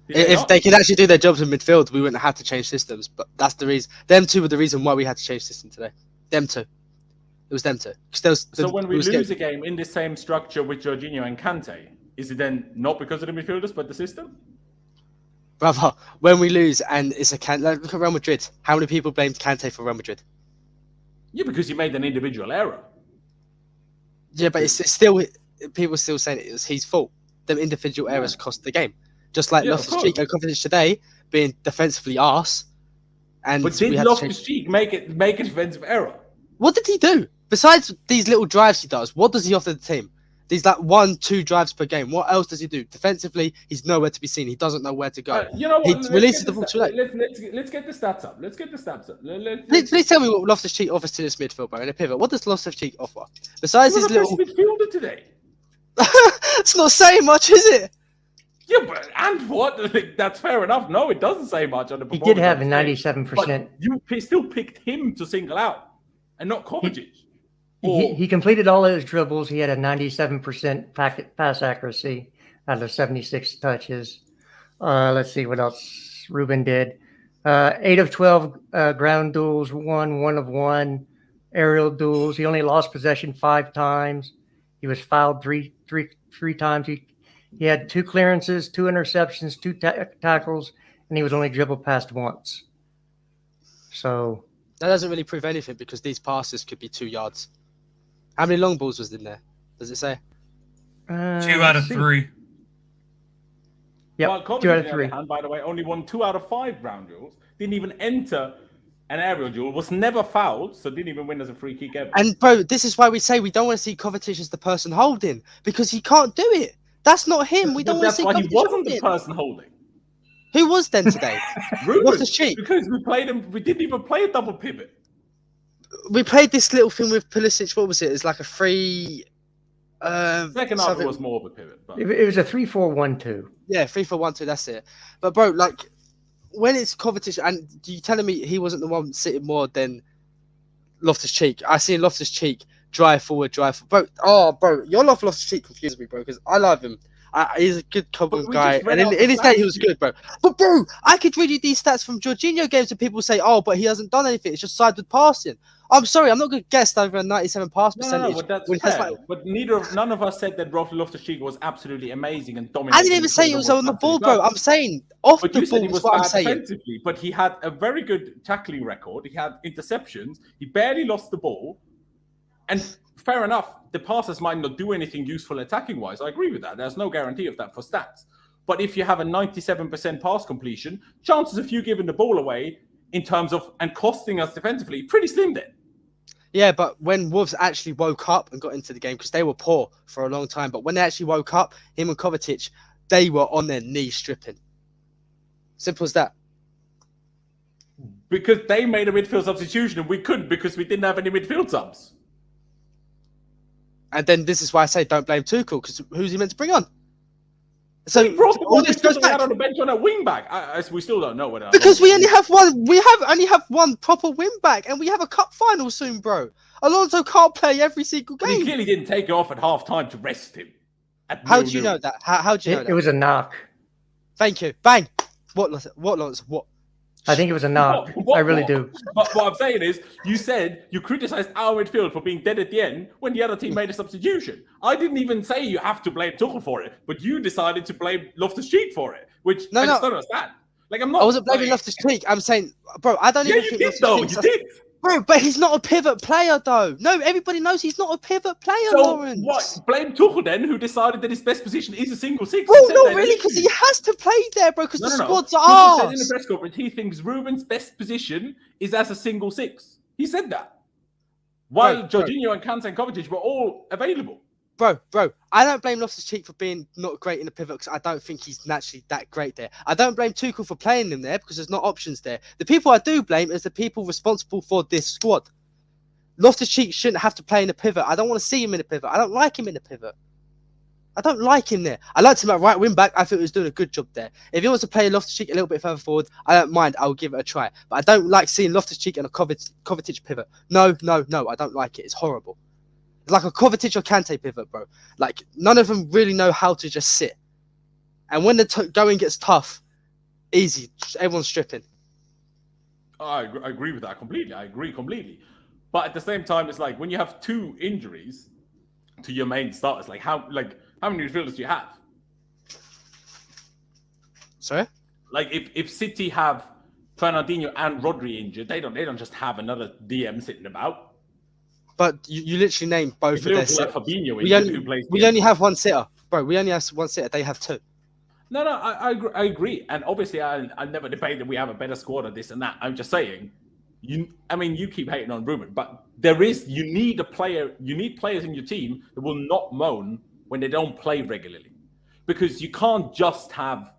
D: If they could actually do their jobs in midfield, we wouldn't have to change systems. But that's the reason. Them two were the reason why we had to change system today. Them two. It was them two.
A: So when we lose a game in the same structure with Jorginho and Kante, is it then not because of the midfielders, but the system?
D: Brother, when we lose and it's a Kante, like, look at Real Madrid. How many people blamed Kante for Real Madrid?
A: Yeah, because he made an individual error.
D: Yeah, but it's still, people still saying it was his fault. Them individual errors cost the game. Just like Loftus-Cheek and Kovacic today being defensively arse And
A: But did Loftus-Cheek make a defensive error?
D: What did he do? Besides these little drives he does, what does he offer the team? These like 1-2 drives per game. What else does he do? Defensively, he's nowhere to be seen. He doesn't know where to go.
A: You know what?
D: He releases the ball too late.
A: Let's get the stats up.
D: Please tell me what Loftus-Cheek offers to this midfield, bro. In a pivot, what does Loftus-Cheek offer? Besides his little
A: midfielder today.
D: It's not saying much, is it?
A: Yeah, but and what? That's fair enough. No, it doesn't say much on the performance.
B: He did have a 97%.
A: You still picked him to single out, and not Kovacic.
B: He completed all his dribbles. He had a 97% pass accuracy out of 76 touches. Let's see what else Ruben did. 8 of 12 ground duels, 1 of 1 aerial duels. He only lost possession 5 times. He was fouled three times. He had 2 clearances, 2 interceptions, 2 tackles, and he was only dribbled past once. So
D: that doesn't really prove anything because these passes could be 2 yards. How many long balls was in there? Does it say?
C: 2 out of 3.
B: Yeah,
A: well,
B: 2 out of 3.
A: And by the way, only won 2 out of 5 ground duels. Didn't even enter an aerial duel. Was never fouled, so didn't even win as a free kick ever.
D: And bro, this is why we say we don't want to see Kovacic as the person holding because he can't do it. That's not him. We don't want to see Kovacic.
A: That's why he wasn't the person holding.
D: Who was then today? Loftus-Cheek.
A: Because we played him. We didn't even play a double pivot.
D: We played this little thing with Pulisic. What was it? It's like a free.
A: Second half was more of a pivot. But...
B: It was a 3-4-1-2.
D: Yeah, 3-4-1-2. That's it. But bro, like when it's Kovacic, and you telling me he wasn't the one sitting more than Loftus-Cheek? I seen Loftus-Cheek drive forward. Bro, your Loftus-Cheek confuses me, bro, because I love him. He's a good Cobham guy, and in his day he was good, bro. But bro, I could read you these stats from Jorginho games, and people say, "Oh, but he hasn't done anything. It's just sideward passing." I'm sorry, I'm not going to guess over a 97 pass percentage.
A: No, but that's fair. But none of us said that Loftus-Cheek was absolutely amazing and dominating.
D: I didn't even say he was on the ball, bro. I'm saying off the ball is what I'm saying.
A: But he had a very good tackling record. He had interceptions. He barely lost the ball. And fair enough, the passes might not do anything useful attacking-wise. I agree with that. There's no guarantee of that for stats. But if you have a 97% pass completion, chances of you giving the ball away in terms of and costing us defensively, pretty slim then.
D: Yeah, but when Wolves actually woke up and got into the game, because they were poor for a long time, but when they actually woke up, him and Kovacic, they were on their knees stripping. Simple as that.
A: Because they made a midfield substitution and we couldn't because we didn't have any midfield subs.
D: And then this is why I say don't blame Tuchel, because who's he meant to bring on? So
A: all this goes back on the bench on a wing back. We still don't know whether
D: because we only have one. We only have one proper wing back, and we have a cup final soon, bro. Alonso can't play every single game.
A: But he clearly didn't take it off at half time to rest him.
D: How do you know that? How do you know that?
B: It was a knock.
D: Thank you. Bang. What?
B: I think it was a knock. I really do.
A: But what I'm saying is, you said you criticized our midfield for being dead at the end when the other team made a substitution. I didn't even say you have to blame Tuchel for it, but you decided to blame Loftus-Cheek for it, which I just don't understand. Like, I'm not.
D: I wasn't blaming Loftus-Cheek. I'm saying, bro, I don't even think
A: Loftus-Cheek. You did.
D: Bro, but he's not a pivot player, though. No, everybody knows he's not a pivot player, Laurenz.
A: What? Blame Tuchel then, who decided that his best position is a single six.
D: Well, not really, because he has to play there, bro, because the squad's
A: Tuchel
D: arse.
A: said in the press conference he thinks Ruben's best position is as a single six. He said that. While Jorginho and Kante and Kovacic were all available.
D: Bro, I don't blame Loftus-Cheek for being not great in the pivot because I don't think he's naturally that great there. I don't blame Tuchel for playing him there because there's not options there. The people I do blame is the people responsible for this squad. Loftus-Cheek shouldn't have to play in the pivot. I don't want to see him in the pivot. I don't like him in the pivot. I don't like him there. I liked him at right wing back. I thought he was doing a good job there. If he wants to play Loftus-Cheek a little bit further forward, I don't mind. I'll give it a try. But I don't like seeing Loftus-Cheek and a Kovacic pivot. No. I don't like it. It's horrible. It's like a Kovacic or Kante pivot, bro. Like, none of them really know how to just sit. And when the going gets tough, easy. Everyone's stripping.
A: I agree with that completely. I agree completely. But at the same time, it's like when you have 2 injuries to your main starters, like how many midfielders do you have?
D: Sorry?
A: Like if City have Fernandinho and Rodri injured, they don't just have another DM sitting about.
D: But you literally named both of their sitters.
A: We
D: only have one sitter. Bro, we only have one sitter. They have 2.
A: No, I agree. And obviously, I never debate that we have a better squad or this and that. I'm just saying, you keep hating on Ruben, but you need players in your team that will not moan when they don't play regularly. Because you can't just have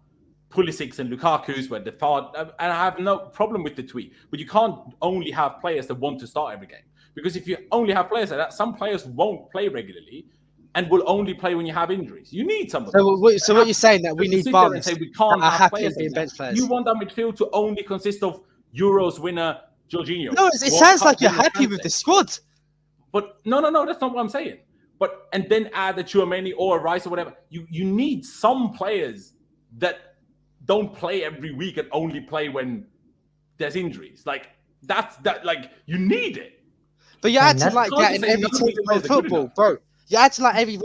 A: Pulisic and Lukaku's where they're far, and I have no problem with the tweet, but you can't only have players that want to start every game. Because if you only have players like that, some players won't play regularly and will only play when you have injuries. You need some of them.
D: So what you're saying that we need bums
A: we can't
D: that are
A: have
D: happy
A: players
D: being
A: like
D: bench
A: that.
D: players.
A: You want that midfield to only consist of Euros winner Jorginho.
D: No, it sounds like you're happy with the squad.
A: But no, that's not what I'm saying. But and then add a Tchouaméni or a Rice or whatever. You need some players that don't play every week and only play when there's injuries. Like you need it.
D: But you're acting like that in every team in football, bro. You're acting like every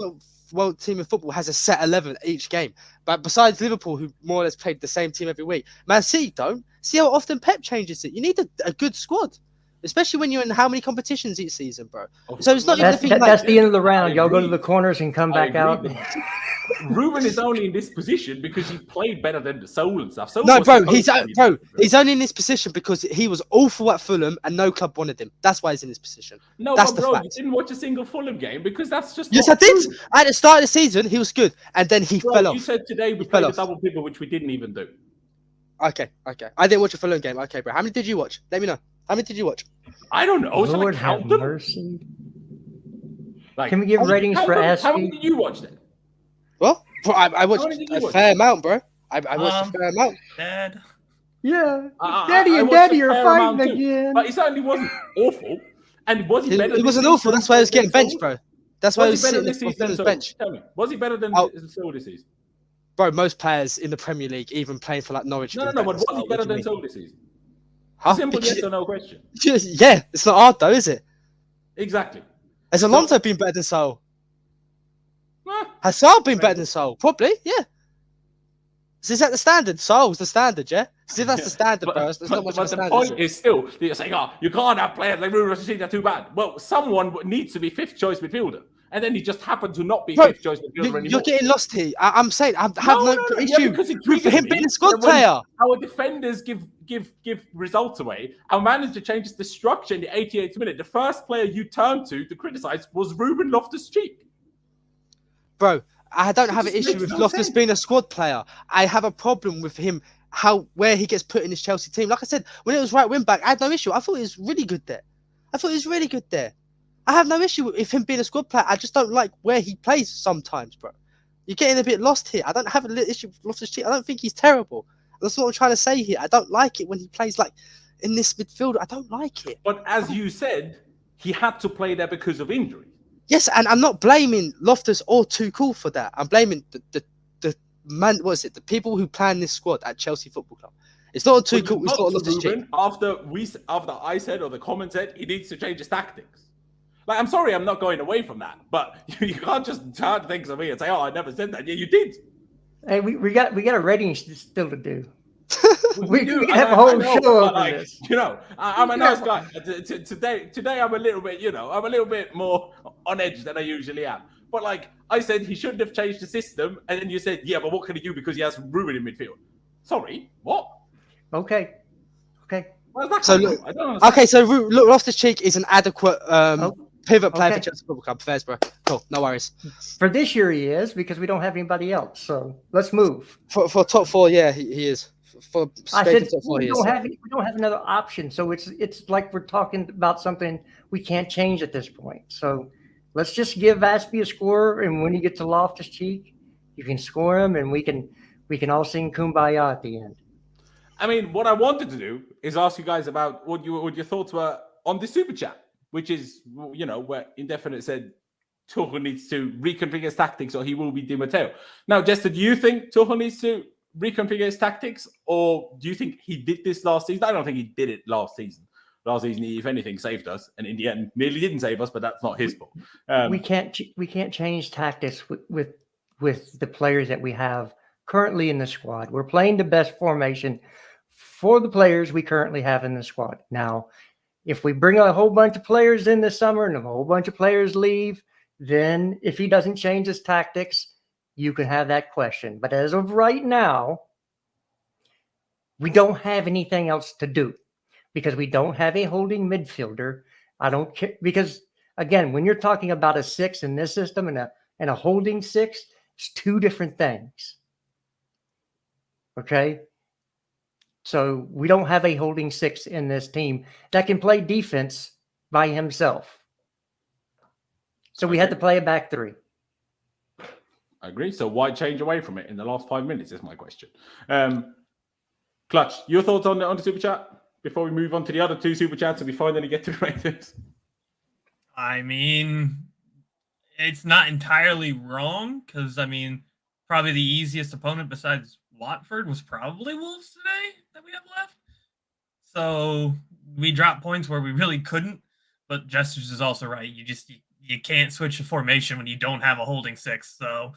D: world team in football has a set 11 each game. But besides Liverpool, who more or less played the same team every week, Man City don't. See how often Pep changes it. You need a good squad, especially when you're in how many competitions each season, bro. So it's not even
B: that's the end of the round. Y'all go to the corners and come back out.
A: Ruben is only in this position because he played better than the Soul and stuff.
D: No, bro, he's only in this position because he was awful at Fulham and no club wanted him. That's why he's in this position.
A: No,
D: that's
A: but bro, you didn't watch a single Fulham game because that's just.
D: Yes, I did. At the start of the season, he was good, and then he fell off.
A: You said today we played a double pivot, which we didn't even do.
D: Okay. I didn't watch a Fulham game. Okay, bro. How many did you watch? Let me know. How many did you watch?
A: I don't know.
B: Lord have mercy. Can we give ratings for Aspie?
A: How many did you watch then?
D: Well, I watched a fair amount, bro. I watched a fair amount.
C: Dad.
B: Yeah. Daddy and Daddy are fighting again.
A: But he certainly wasn't awful. And was he better?
D: He wasn't awful. That's why he was getting benched, bro. That's why he was sitting on the bench.
A: Tell me, was he better than Saul this season?
D: Bro, most players in the Premier League, even playing for like Norwich.
A: No, but was he better than Saul this season? Simple yes or no question.
D: Yeah, it's not hard though, is it?
A: Exactly.
D: Has Alonso been better than Saul? Has Saul been better than Saul? Probably, yeah. So is that the standard? Saul's the standard, yeah? So if that's the standard, bro, there's not much of a standard.
A: But the point is still, you're saying, you can't have players like Ruben Loftus-Cheek, they're too bad. Well, someone needs to be fifth choice midfielder. And then he just happened to not be fifth choice midfielder anymore.
D: You're getting lost here. I'm saying I have no issue with him being a squad player.
A: Our defenders give results away. Our manager changes the structure in the 88th minute. The first player you turned to criticize was Ruben Loftus-Cheek.
D: Bro, I don't have an issue with Loftus being a squad player. I have a problem with him, where he gets put in his Chelsea team. Like I said, when it was right wing back, I had no issue. I thought he was really good there. I have no issue with him being a squad player. I just don't like where he plays sometimes, bro. You're getting a bit lost here. I don't have an issue with Loftus-Cheek. I don't think he's terrible. That's what I'm trying to say here. I don't like it when he plays like in this midfield. I don't like it.
A: But as you said, he had to play there because of injury.
D: Yes, and I'm not blaming Loftus or Tuchel for that. I'm blaming the man. What is it? The people who plan this squad at Chelsea Football Club. It's not Tuchel. It's not Loftus-Cheek.
A: After I said or the comment said he needs to change his tactics. Like, I'm sorry, I'm not going away from that, but you can't just turn things on me and say, "Oh, I never said that." Yeah, you did.
B: Hey, we got a rating still to do. we have a whole show over this.
A: You know, I'm a nice guy. Today I'm a little bit, I'm a little bit more on edge than I usually am. But like I said, he shouldn't have changed the system, and then you said, "Yeah, but what can he do because he has Ruben in midfield?" Sorry, what?
B: Okay.
D: So Loftus-Cheek is an adequate pivot player for Chelsea Football Club. Fairs, bro. Cool, no worries.
B: For this year, he is because we don't have anybody else. So let's move.
D: For top four, yeah, he is.
B: I said we don't have another option. So it's like we're talking about something we can't change at this point. So let's just give Aspie a score, and when he gets to Loftus-Cheek, you can score him, and we can all sing Kumbaya at the end.
A: I mean, what I wanted to do is ask you guys about what your thoughts were on the super chat, which is, where Indefinite said Tuchel needs to reconfigure his tactics or he will be Di Matteo. Now, Jester, do you think Tuchel needs to reconfigure his tactics, or do you think he did this last season? I don't think he did it last season. Last season, he, if anything, saved us, and in the end, nearly didn't save us, but that's not his fault.
B: We can't change tactics with the players that we have currently in the squad. We're playing the best formation for the players we currently have in the squad. Now, if we bring a whole bunch of players in this summer and a whole bunch of players leave, then if he doesn't change his tactics, you can have that question. But as of right now, we don't have anything else to do because we don't have a holding midfielder. I don't care because, again, when you're talking about a 6 in this system and a holding 6, it's two different things. Okay? So we don't have a holding 6 in this team that can play defense by himself. So we had to play a back 3.
A: I agree. So why change away from it in the last 5 minutes is my question. Clutch, your thoughts on the super chat before we move on to the other 2 super chats and we finally get to the ratings?
C: I mean, it's not entirely wrong because, I mean, probably the easiest opponent besides Watford was probably Wolves today that we have left. So we dropped points where we really couldn't, but Jesters is also right. You can't switch the formation when you don't have a holding 6. So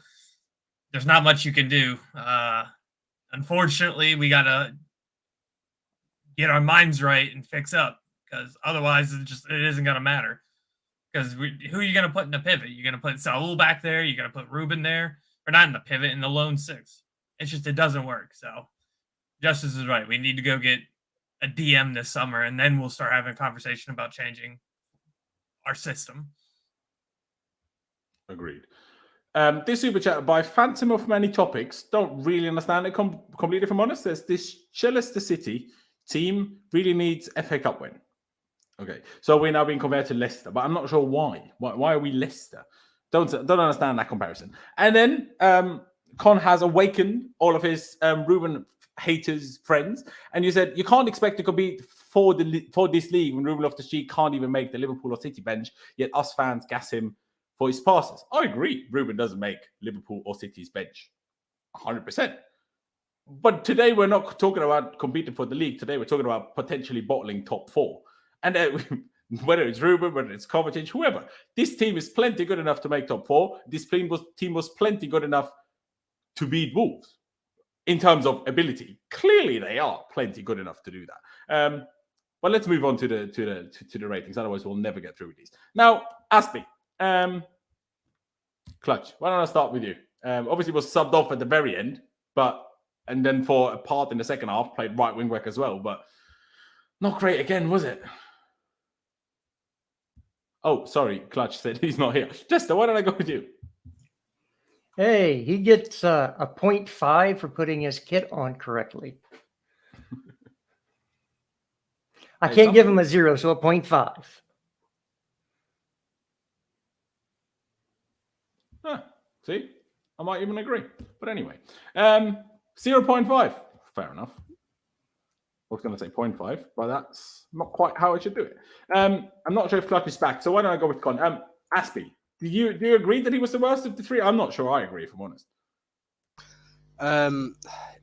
C: there's not much you can do. Unfortunately, we got to get our minds right and fix up because otherwise it isn't going to matter. Because who are you going to put in the pivot? You're going to put Saul back there. You're going to put Ruben there. Or not in the pivot, in the lone 6. It's just, it doesn't work. So Justice is right. We need to go get a DM this summer, and then we'll start having a conversation about changing our system.
A: Agreed. This super chat by Phantom of Many Topics. Don't really understand it completely, if I'm honest. There's this Chelsea City team really needs FA Cup win. Okay, so we're now being compared to Leicester, but I'm not sure why. Why are we Leicester? Don't understand that comparison. And then Con has awakened all of his Ruben haters friends, and you said you can't expect to compete for this league when Ruben Loftus-Cheek can't even make the Liverpool or City bench, yet us fans gas him for his passes. I agree. Ruben doesn't make Liverpool or City's bench 100%. But today we're not talking about competing for the league. Today we're talking about potentially bottling top 4. And whether it's Ruben, whether it's Kovacic, whoever, this team is plenty good enough to make top 4. This team was plenty good enough to beat Wolves in terms of ability. Clearly, they are plenty good enough to do that. But let's move on to the ratings. Otherwise, we'll never get through with these. Now, Aspie, Clutch. Why don't I start with you? Obviously, was subbed off at the very end, and then for a part in the second half, played right wing back as well. But not great again, was it? Oh, sorry. Clutch said he's not here. Jester, why don't I go with you?
B: Hey, he gets a 0.5 for putting his kit on correctly. I can't give him a 0, so a 0.5.
A: See? I might even agree. But anyway, 0.5. Fair enough. I was going to say 0.5, but that's not quite how I should do it. I'm not sure if Clutch is back, so why don't I go with Con? Aspie, do you agree that he was the worst of the 3? I'm not sure I agree, if I'm honest.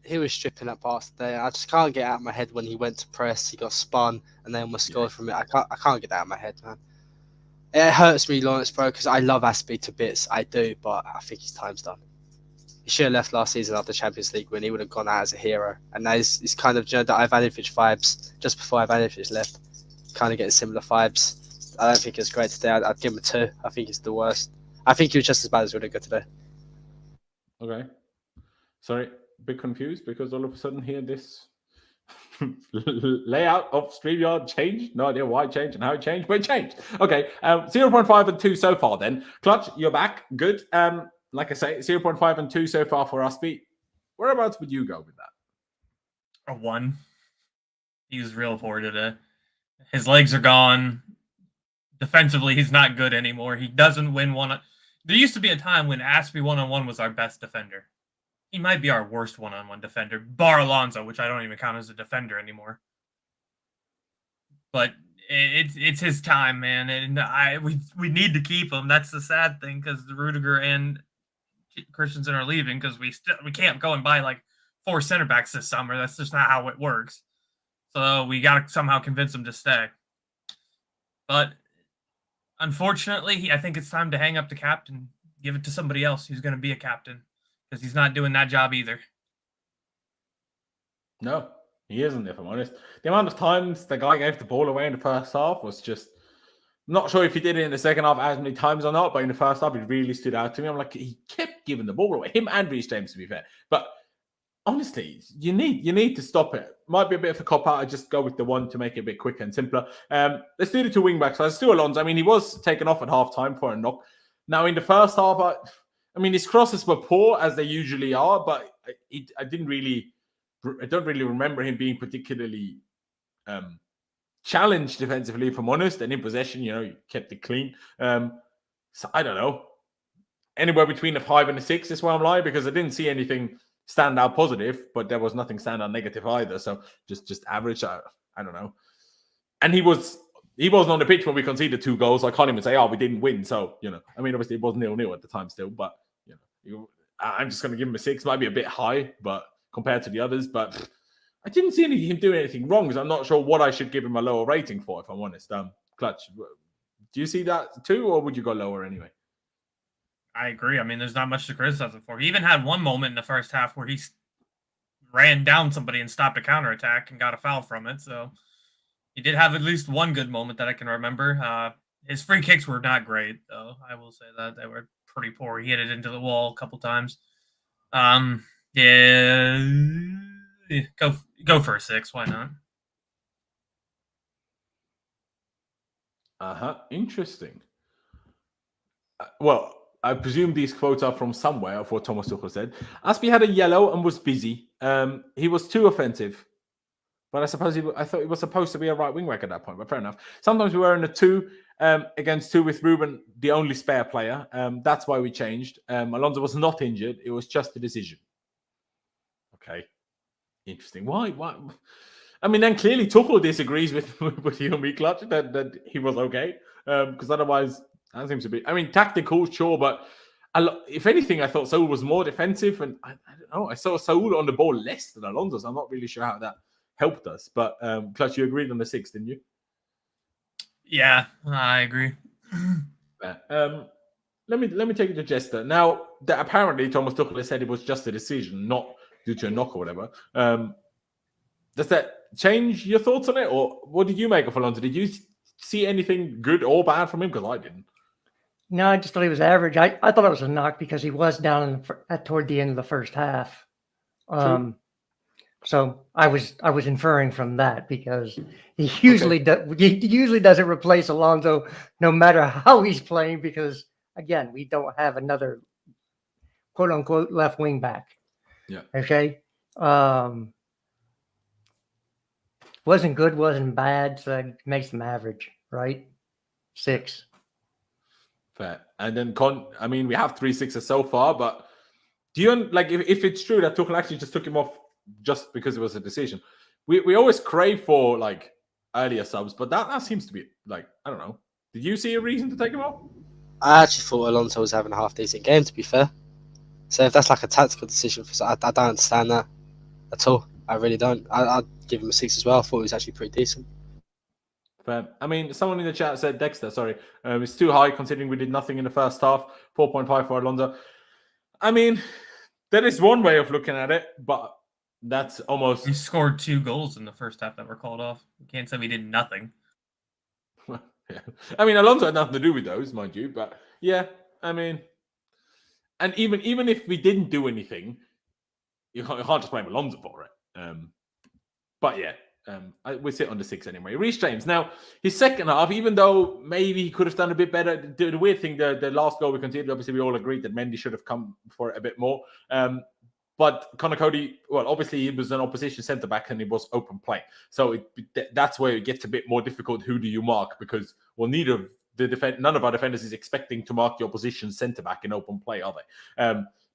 D: He was stripping that pass there. I just can't get out of my head when he went to press, he got spun, and then almost scored from it. I can't get that out of my head, man. It hurts me, Laurenz, bro, because I love Aspie to bits. I do, but I think his time's done. He should have left last season after Champions League when he would have gone out as a hero. And now he's kind of, the Ivanovic vibes, just before Ivanovic left, kind of getting similar vibes. I don't think it's great today. I'd give him a 2. I think he's the worst. I think he was just as bad as Rudiger today.
A: Okay. Sorry, a bit confused because all of a sudden here this layout of StreamYard changed. No idea why it changed and how it changed, but it changed. Okay, 0.5 and 2 so far then. Clutch, you're back. Good. Like I say, 0.5 and 2 so far for Aspie. Whereabouts would you go with that?
C: A 1. He was real poor today. His legs are gone. Defensively, he's not good anymore. He doesn't win one. There used to be a time when Aspie one-on-one was our best defender. He might be our worst one-on-one defender, bar Alonso, which I don't even count as a defender anymore. But it's his time, man, and we need to keep him. That's the sad thing because Rudiger and Christensen are leaving because we can't go and buy like 4 center backs this summer. That's just not how it works. So we got to somehow convince him to stay. But unfortunately, I think it's time to hang up the captain, give it to somebody else who's going to be a captain because he's not doing that job either.
A: No, he isn't, if I'm honest. The amount of times the guy gave the ball away in the first half was just not sure if he did it in the second half as many times or not, but in the first half, it really stood out to me. I'm like, he kept giving the ball away. Him and Reece James, to be fair. But honestly, you need to stop it. Might be a bit of a cop-out. I just go with the one to make it a bit quicker and simpler. Let's do the two wing-backs. So it's still Alonso. I mean, he was taken off at half-time for a knock. Now, in the first half, I mean, his crosses were poor, as they usually are, but I don't really remember him being particularly challenged defensively, if I'm honest. And in possession, he kept it clean. So I don't know. Anywhere between a 5 and a 6 is where I'm lying, because I didn't see anything stand out positive, but there was nothing stand out negative either. So just average. I don't know. And he wasn't on the pitch when we conceded 2 goals. I can't even say, we didn't win. So, I mean, obviously it was 0-0 at the time still, but I'm just going to give him a 6. Might be a bit high, but compared to the others, but I didn't see him doing anything wrong, because I'm not sure what I should give him a lower rating for, if I'm honest. Clutch, do you see that too, or would you go lower anyway?
C: I agree. I mean, there's not much to criticize him for. He even had one moment in the first half where he ran down somebody and stopped a counterattack and got a foul from it. So he did have at least one good moment that I can remember. His free kicks were not great, though. I will say that they were pretty poor. He hit it into the wall a couple times. Yeah, go for a 6. Why not?
A: Interesting. Well, I presume these quotes are from somewhere, of what Thomas Tuchel said. Aspie had a yellow and was busy. He was too offensive. But I suppose I thought he was supposed to be a right wing back at that point, but fair enough. Sometimes we were in a 2 against 2 with Ruben, the only spare player. That's why we changed. Alonso was not injured. It was just a decision. Okay. Interesting. Why? I mean, then clearly Tuchel disagrees with you and me, Clutch, that he was okay. Because otherwise, that seems to be... I mean, tactical, sure, but if anything, I thought Saul was more defensive. And I don't know, I saw Saul on the ball less than Alonso. So I'm not really sure how that helped us. But Clutch, you agreed on the 6, didn't you?
C: Yeah, I agree.
A: Let me take it to Jester. Now, apparently Thomas Tuchel said it was just a decision, not due to a knock or whatever. Does that change your thoughts on it? Or what did you make of Alonso? Did you see anything good or bad from him? Because I didn't.
B: No, I just thought he was average. I thought it was a knock because he was down toward the end of the first half. So I was inferring from that, because he usually doesn't replace Alonso no matter how he's playing, because again, we don't have another quote unquote left wing back.
A: Yeah.
B: Okay. Wasn't good, wasn't bad, so it makes him average, right? 6.
A: Fair. And then I mean, we have 3 6s so far, but do you if it's true that Tuchel actually just took him off just because it was a decision? We always crave for earlier subs, but that seems to be I don't know. Did you see a reason to take him off?
D: I actually thought Alonso was having a half decent game, to be fair. So if that's a tactical decision, I don't understand that at all. I really don't. I'd give him a 6 as well. I thought he was actually pretty decent.
A: Fair. I mean, someone in the chat said, Dexter, sorry, it's too high considering we did nothing in the first half. 4.5 for Alonso. I mean, that is one way of looking at it, but that's almost...
C: We scored 2 goals in the first half that were called off. You can't say we did nothing.
A: Yeah. I mean, Alonso had nothing to do with those, mind you, but yeah, I mean... And even if we didn't do anything, you can't just blame Alonso for it. But yeah, we sit on the 6 anyway. Reece James. Now, his second half, even though maybe he could have done a bit better, the weird thing, the last goal we conceded, obviously we all agreed that Mendy should have come for it a bit more. But Conor Coady, well, obviously he was an opposition centre-back and it was open play. So that's where it gets a bit more difficult. Who do you mark? Because, well, none of our defenders is expecting to mark the opposition centre-back in open play, are they?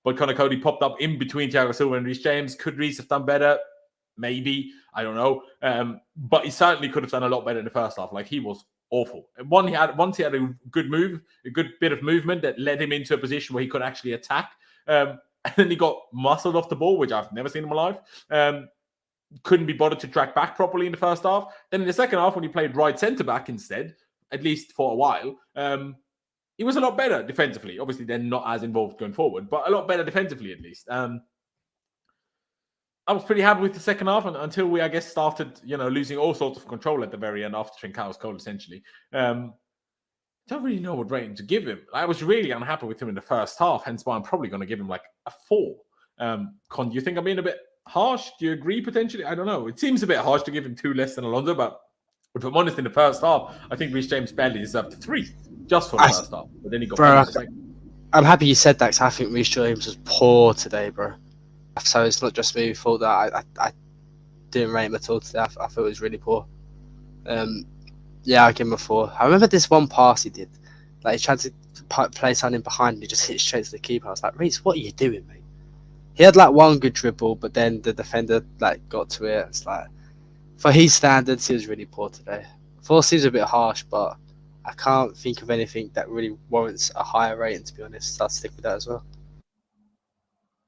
A: But Conor Coady popped up in between Thiago Silva and Reece James. Could Reece have done better? Maybe. I don't know. But he certainly could have done a lot better in the first half. He was awful. Once he had a good move, a good bit of movement that led him into a position where he could actually attack. And then he got muscled off the ball, which I've never seen in my life. Couldn't be bothered to track back properly in the first half. Then in the second half, when he played right centre-back instead, at least for a while, he was a lot better defensively. Obviously, they're not as involved going forward, but a lot better defensively at least. I was pretty happy with the second half until we, I guess, started, losing all sorts of control at the very end after Trincao's goal, essentially. don't really know what rating to give him. I was really unhappy with him in the first half, hence why I'm probably going to give him like a 4. Con, do you think I'm being a bit harsh? Do you agree potentially? I don't know. It seems a bit harsh to give him 2 less than Alonso, but if I'm honest, in the first half, I think Reece James barely deserved a 3 just for the first half. But then he got one in the second.
D: I'm happy you said that because I think Reece James was poor today, bro. So it's not just me who thought that. I didn't rate him at all today. I thought it was really poor. Yeah, I'll give him a 4. I remember this one pass he did. Like, he tried to play something behind and he just hit straight to the keeper. I was like, Reece, what are you doing, mate? He had like one good dribble, but then the defender like got to it. It's like, for his standards, he was really poor today. 4 seems a bit harsh, but I can't think of anything that really warrants a higher rating, to be honest. So I'll stick with that as well.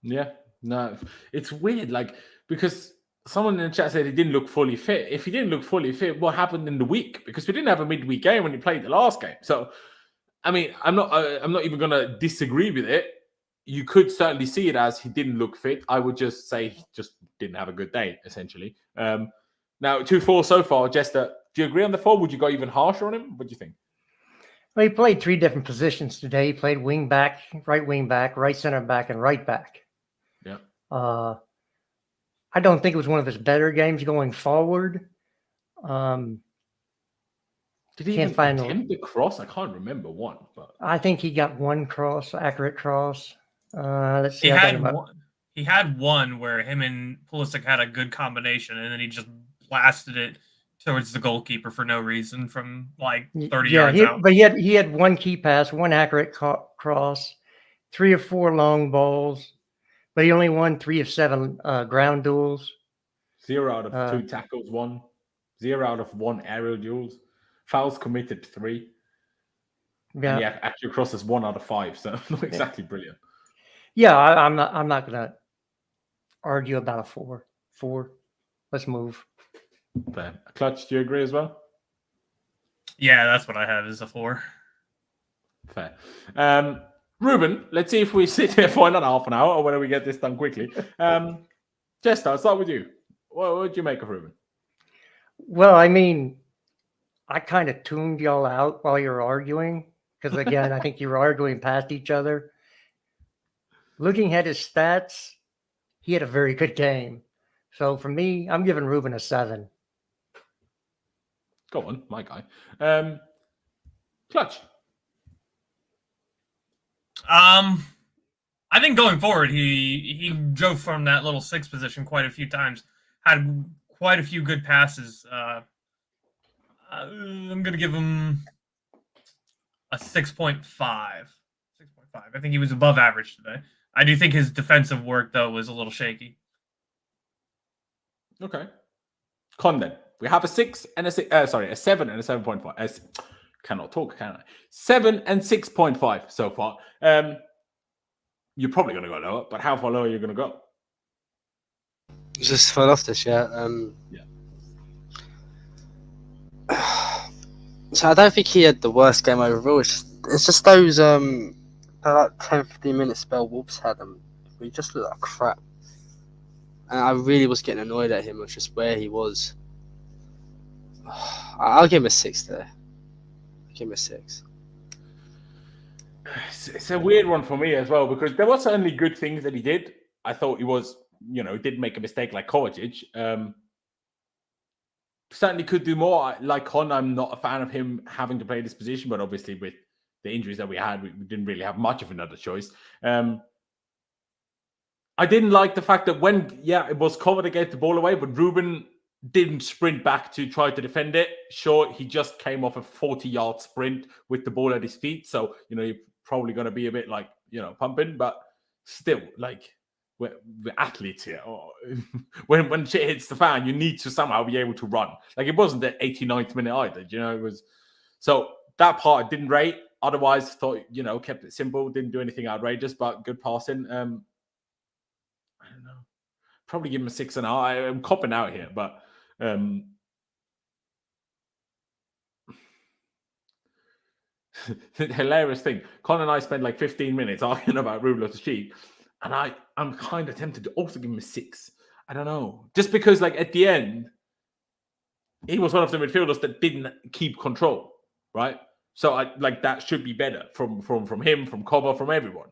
A: Yeah, no, it's weird, like, because someone in the chat said he didn't look fully fit. If he didn't look fully fit, what happened in the week? Because we didn't have a midweek game when he played the last game. So, I mean, I'm not even going to disagree with it. You could certainly see it as he didn't look fit. I would just say he just didn't have a good day, essentially. Now, 2-4 so far. Jester, do you agree on the 4? Would you go even harsher on him? What do you think?
B: Well, he played 3 different positions today. He played wing back, right center back, and right back.
A: Yeah.
B: I don't think it was one of his better games going forward.
A: Did he even attempt the cross? I can't remember one. But
B: I think he got one cross, accurate cross. Let's see.
C: He had one where him and Pulisic had a good combination, and then he just blasted it towards the goalkeeper for no reason from like 30 yards out.
B: But he had one key pass, one accurate cross, 3 or 4 long balls, but he only won 3 of 7 ground duels.
A: 0 out of 2 tackles, 1. 0 out of 1 aerial duels. Fouls committed 3.
B: Yeah,
A: and actually crosses 1 out of 5, so not exactly brilliant.
B: Yeah, I'm not gonna argue about a 4. 4. Let's move.
A: Fair. Clutch, do you agree as well?
C: Yeah, that's what I have is a 4.
A: Fair. Ruben, let's see if we sit here for another half an hour or whether we get this done quickly. Jester, I'll start with you. What do you make of Ruben?
B: Well, I mean, I kind of tuned y'all out while you're arguing because, again, I think you were arguing past each other. Looking at his stats, he had a very good game. So for me, I'm giving Ruben a 7.
A: Go on, my guy. Clutch.
C: I think going forward, he drove from that little 6 position quite a few times. Had quite a few good passes. I'm going to give him a 6.5. 6.5. I think he was above average today. I do think his defensive work, though, was a little shaky.
A: Okay. Con then. We have a 6 and a 6. A 7 and a 7.5. Cannot talk, can I? 7 and 6.5 so far. You're probably going to go lower, but how far lower are you going to go?
D: Just for Loftus, yeah.
A: Yeah.
D: So I don't think he had the worst game overall. It's just those like 10-15 minute spell Wolves had him. We just looked like crap. And I really was getting annoyed at him, which is where he was. I'll give him a 6 there. I'll give him a 6.
A: It's a weird one for me as well because there were certainly good things that he did. I thought he was, he didn't make a mistake like Coady. Certainly could do more. Like Con, I'm not a fan of him having to play this position, but obviously with the injuries that we had, we didn't really have much of another choice. I didn't like the fact that it was covered to get the ball away, but Ruben didn't sprint back to try to defend it. Sure, he just came off a 40-yard sprint with the ball at his feet. So, you're probably going to be a bit like, pumping, but still, like, we're athletes here. When shit hits the fan, you need to somehow be able to run. Like, it wasn't the 89th minute either, it was. So that part I didn't rate. Otherwise, thought, kept it simple, didn't do anything outrageous, but good passing. I don't know. Probably give him a 6.5. I'm copping out here, but the hilarious thing, Con and I spent like 15 minutes arguing about Ruben Loftus-Cheek, and I'm kind of tempted to also give him a 6. I don't know. Just because, like, at the end, he was one of the midfielders that didn't keep control, right? So that should be better from him, from Cover, from everyone.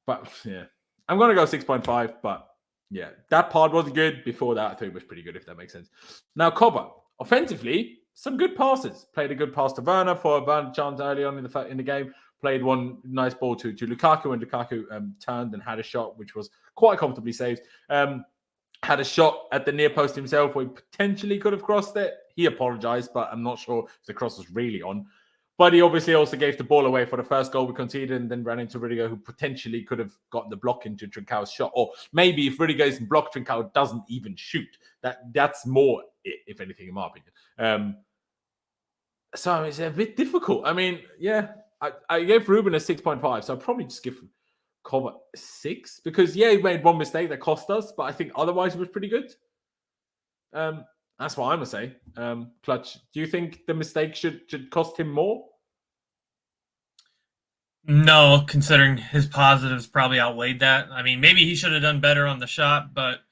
A: But yeah, I'm gonna go 6.5. But yeah, that part wasn't good. Before that, I think it was pretty good, if that makes sense. Now, Cover, offensively, some good passes. Played a good pass to Werner for a Werner chance early on in the game. Played one nice ball to Lukaku, and Lukaku turned and had a shot, which was quite comfortably saved. Had a shot at the near post himself where he potentially could have crossed it. He apologized, but I'm not sure if the cross was really on. But he obviously also gave the ball away for the first goal we conceded, and then ran into Rudiger, who potentially could have got the block into Trincao's shot. Or maybe if Rudiger isn't blocked, Trincao doesn't even shoot. That's more it, if anything, in my opinion. So it's a bit difficult. I mean, yeah, I gave Ruben a 6.5, so I'll probably just give Cover 6, because he made one mistake that cost us, but I think otherwise it was pretty good. That's what I'm gonna say. Clutch, do you think the mistake should cost him more?
C: No, considering his positives probably outweighed that. I mean, maybe he should have done better on the shot, but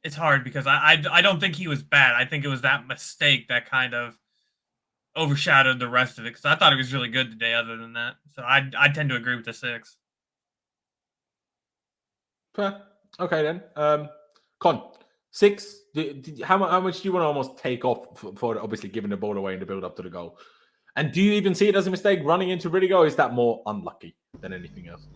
C: it's hard because I don't think he was bad. I think it was that mistake that kind of overshadowed the rest of it, because I thought it was really good today other than that. So I tend to agree with the 6.
A: Fair. Okay then. Con, 6. How much do you want to almost take off for obviously giving the ball away in the build up to the goal? And do you even see it as a mistake running into Rudiger, or is that more unlucky than anything else?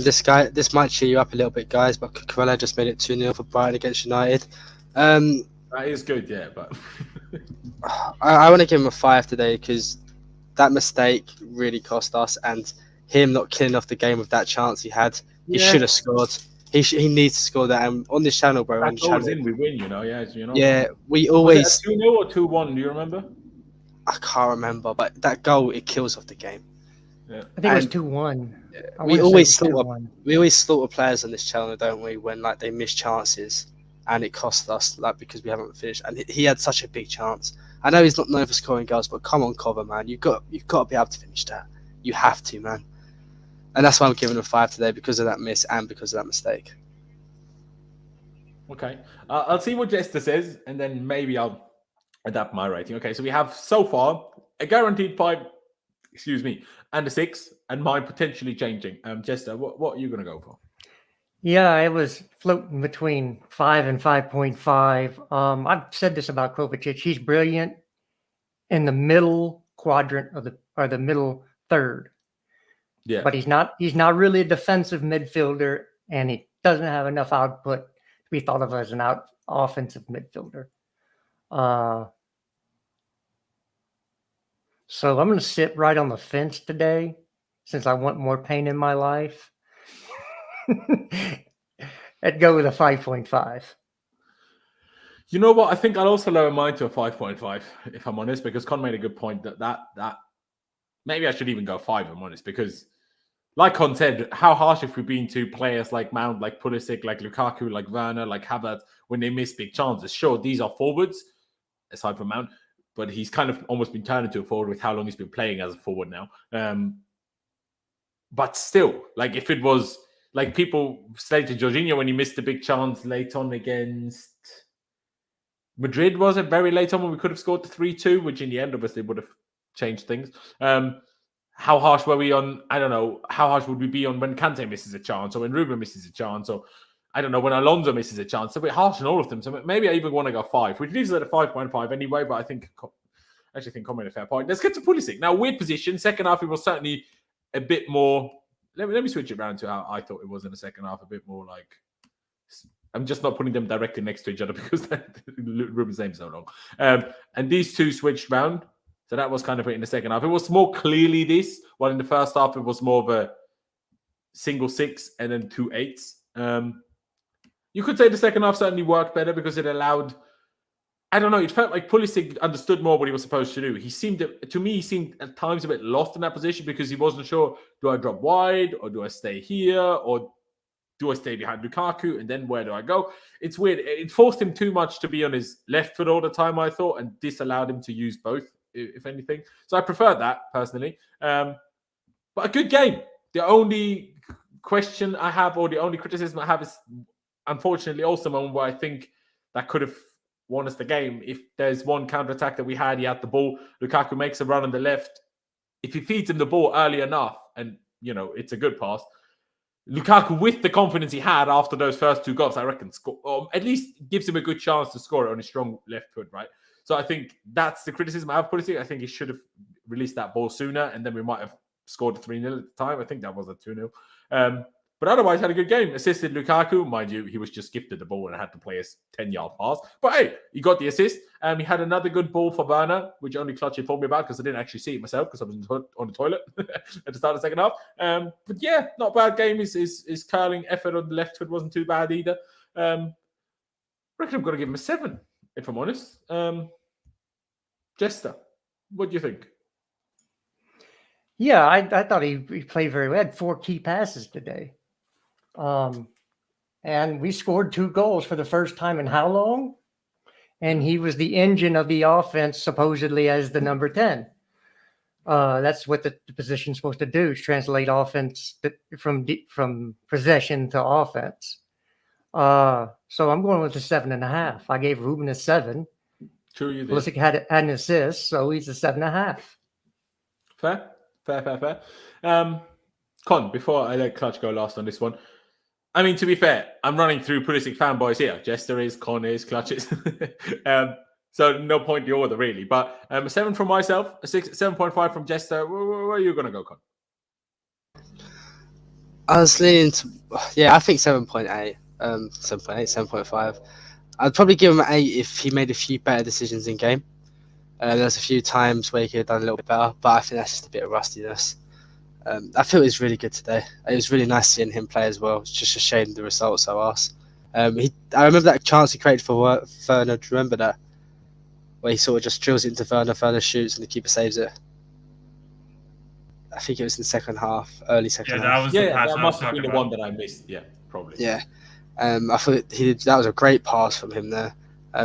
D: This might cheer you up a little bit, guys, but Cucurella just made it 2-0 for Brighton against United.
A: That is good, yeah, but
D: I want to give him a 5 today, because that mistake really cost us, and him not killing off the game with that chance he had, he should have scored. He needs to score that. And on this channel, bro,
A: that goes in, we win,
D: Yeah, we always.
A: Was it a 2-0 or 2-1? Do you remember?
D: I can't remember, but that goal, it kills off the game.
A: Yeah.
B: I think it was 2-1.
D: We always slaughter players on this channel, don't we? When they miss chances, and it costs us because we haven't finished. And he had such a big chance. I know he's not known for scoring goals, but come on, Cover, man, you've got to be able to finish that. You have to, man. And that's why I'm giving him a 5 today, because of that miss and because of that mistake.
A: Okay, I'll see what Jester says, and then maybe I'll adapt my rating. Okay, so we have so far a guaranteed 5, and a 6, and mine potentially changing. Jester, what are you going to go for?
B: Yeah, I was floating between 5 and 5.5. I've said this about Kovacic. He's brilliant in the middle quadrant or the middle third.
A: Yeah,
B: but he's not really a defensive midfielder, and he doesn't have enough output to be thought of as an offensive midfielder. So I'm going to sit right on the fence today, since I want more pain in my life. I'd go with a 5.5.
A: You know what? I think I'll also lower mine to a 5.5, if I'm honest, because Con made a good point that maybe I should even go 5, if I'm honest, because like Con said, how harsh have we been to players like Mount, like Pulisic, like Lukaku, like Werner, like Havertz, when they miss big chances? Sure, these are forwards, aside from Mount, but he's kind of almost been turned into a forward with how long he's been playing as a forward now. But still, if it was, people slated Jorginho when he missed a big chance late on against Madrid, was it? Very late on, when we could have scored the 3-2, which in the end obviously would have changed things. How harsh were we on, I don't know, how harsh would we be on when Kante misses a chance, or when Ruben misses a chance, or I don't know, when Alonso misses a chance? So we're harsh on all of them. So maybe I even want to go 5, which leaves it at a 5.5 anyway, but I think Con made a fair point. Let's get to Pulisic. Now, weird position. Second half, it was certainly a bit more, let me switch it around to how I thought it was in the second half, a bit more I'm just not putting them directly next to each other because Ruben's name's so long. And these two switched round. So that was kind of it in the second half. It was more clearly this, while in the first half, it was more of a single 6 and then 2 8s. You could say the second half certainly worked better because it allowed, I don't know, it felt like Pulisic understood more what he was supposed to do. He seemed at times a bit lost in that position because he wasn't sure, do I drop wide or do I stay here or do I stay behind Lukaku and then where do I go? It's weird. It forced him too much to be on his left foot all the time, I thought, and disallowed him to use both, if anything. So I preferred that, personally. But a good game. The only question I have, or the only criticism I have, is unfortunately also one where I think that could have won us the game. If there's one counter-attack that we had, he had the ball. Lukaku makes a run on the left. If he feeds him the ball early enough, and, it's a good pass, Lukaku, with the confidence he had after those first 2 goals, I reckon, or at least gives him a good chance to score it on his strong left foot, right? So I think that's the criticism I have for Pulisic. I think he should have released that ball sooner, and then we might have scored 3-0 at the time. I think that was a 2-0. But otherwise, had a good game. Assisted Lukaku. Mind you, he was just gifted the ball and had to play a 10-yard pass. But hey, he got the assist. He had another good ball for Werner, which only Clutch informed me about because I didn't actually see it myself because I was on the toilet at the start of the second half. But yeah, not a bad game. His curling effort on the left foot wasn't too bad either. I reckon I'm going to give him a 7, if I'm honest. Jester, what do you think?
B: Yeah, I thought he played very well. He had 4 key passes today. And we scored 2 goals for the first time in how long? And he was the engine of the offense, supposedly as the number 10. That's what the position's supposed to do, is translate offense from possession to offense. So I'm going with a 7.5. I gave Ruben a 7.
A: True, you did.
B: Pulisic had an assist, so he's a 7.5.
A: Fair. Con, before I let Clutch go last on this one, I mean, to be fair, I'm running through Pulisic fanboys here. Jester is, Con is, Clutch is. So no point in the order, really. But a 7 from myself, a 7.5 from Jester. Where are you going to go, Con?
D: I was leaning to, I think 7.8, 7.8, 7.5. I'd probably give him an 8 if he made a few better decisions in game. There's a few times where he could have done a little bit better, but I think that's just a bit of rustiness. I feel he's really good today. It was really nice seeing him play as well. It's just a shame the results are us. I remember that chance he created for Werner. Do you remember that? Where he sort of just drills it into Werner, Werner shoots and the keeper saves it. I think it was in the second half, early second half.
A: That must have been the one that I missed. Yeah, probably.
D: Yeah. I thought that was a great pass from him there.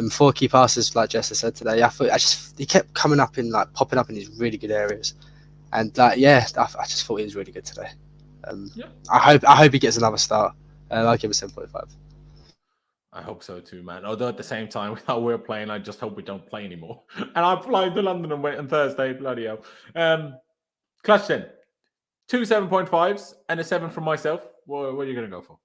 D: 4 key passes, like Jester said today. He kept coming up in popping up in these really good areas, and I just thought he was really good today. I hope he gets another start. I'll give him a 7.5.
A: I hope so too, man. Although at the same time, with how we're playing, I just hope we don't play anymore. And I'm flying to London on Thursday. Bloody hell. Clutch then. 2 7.5s and a 7 from myself. What are you going to go for?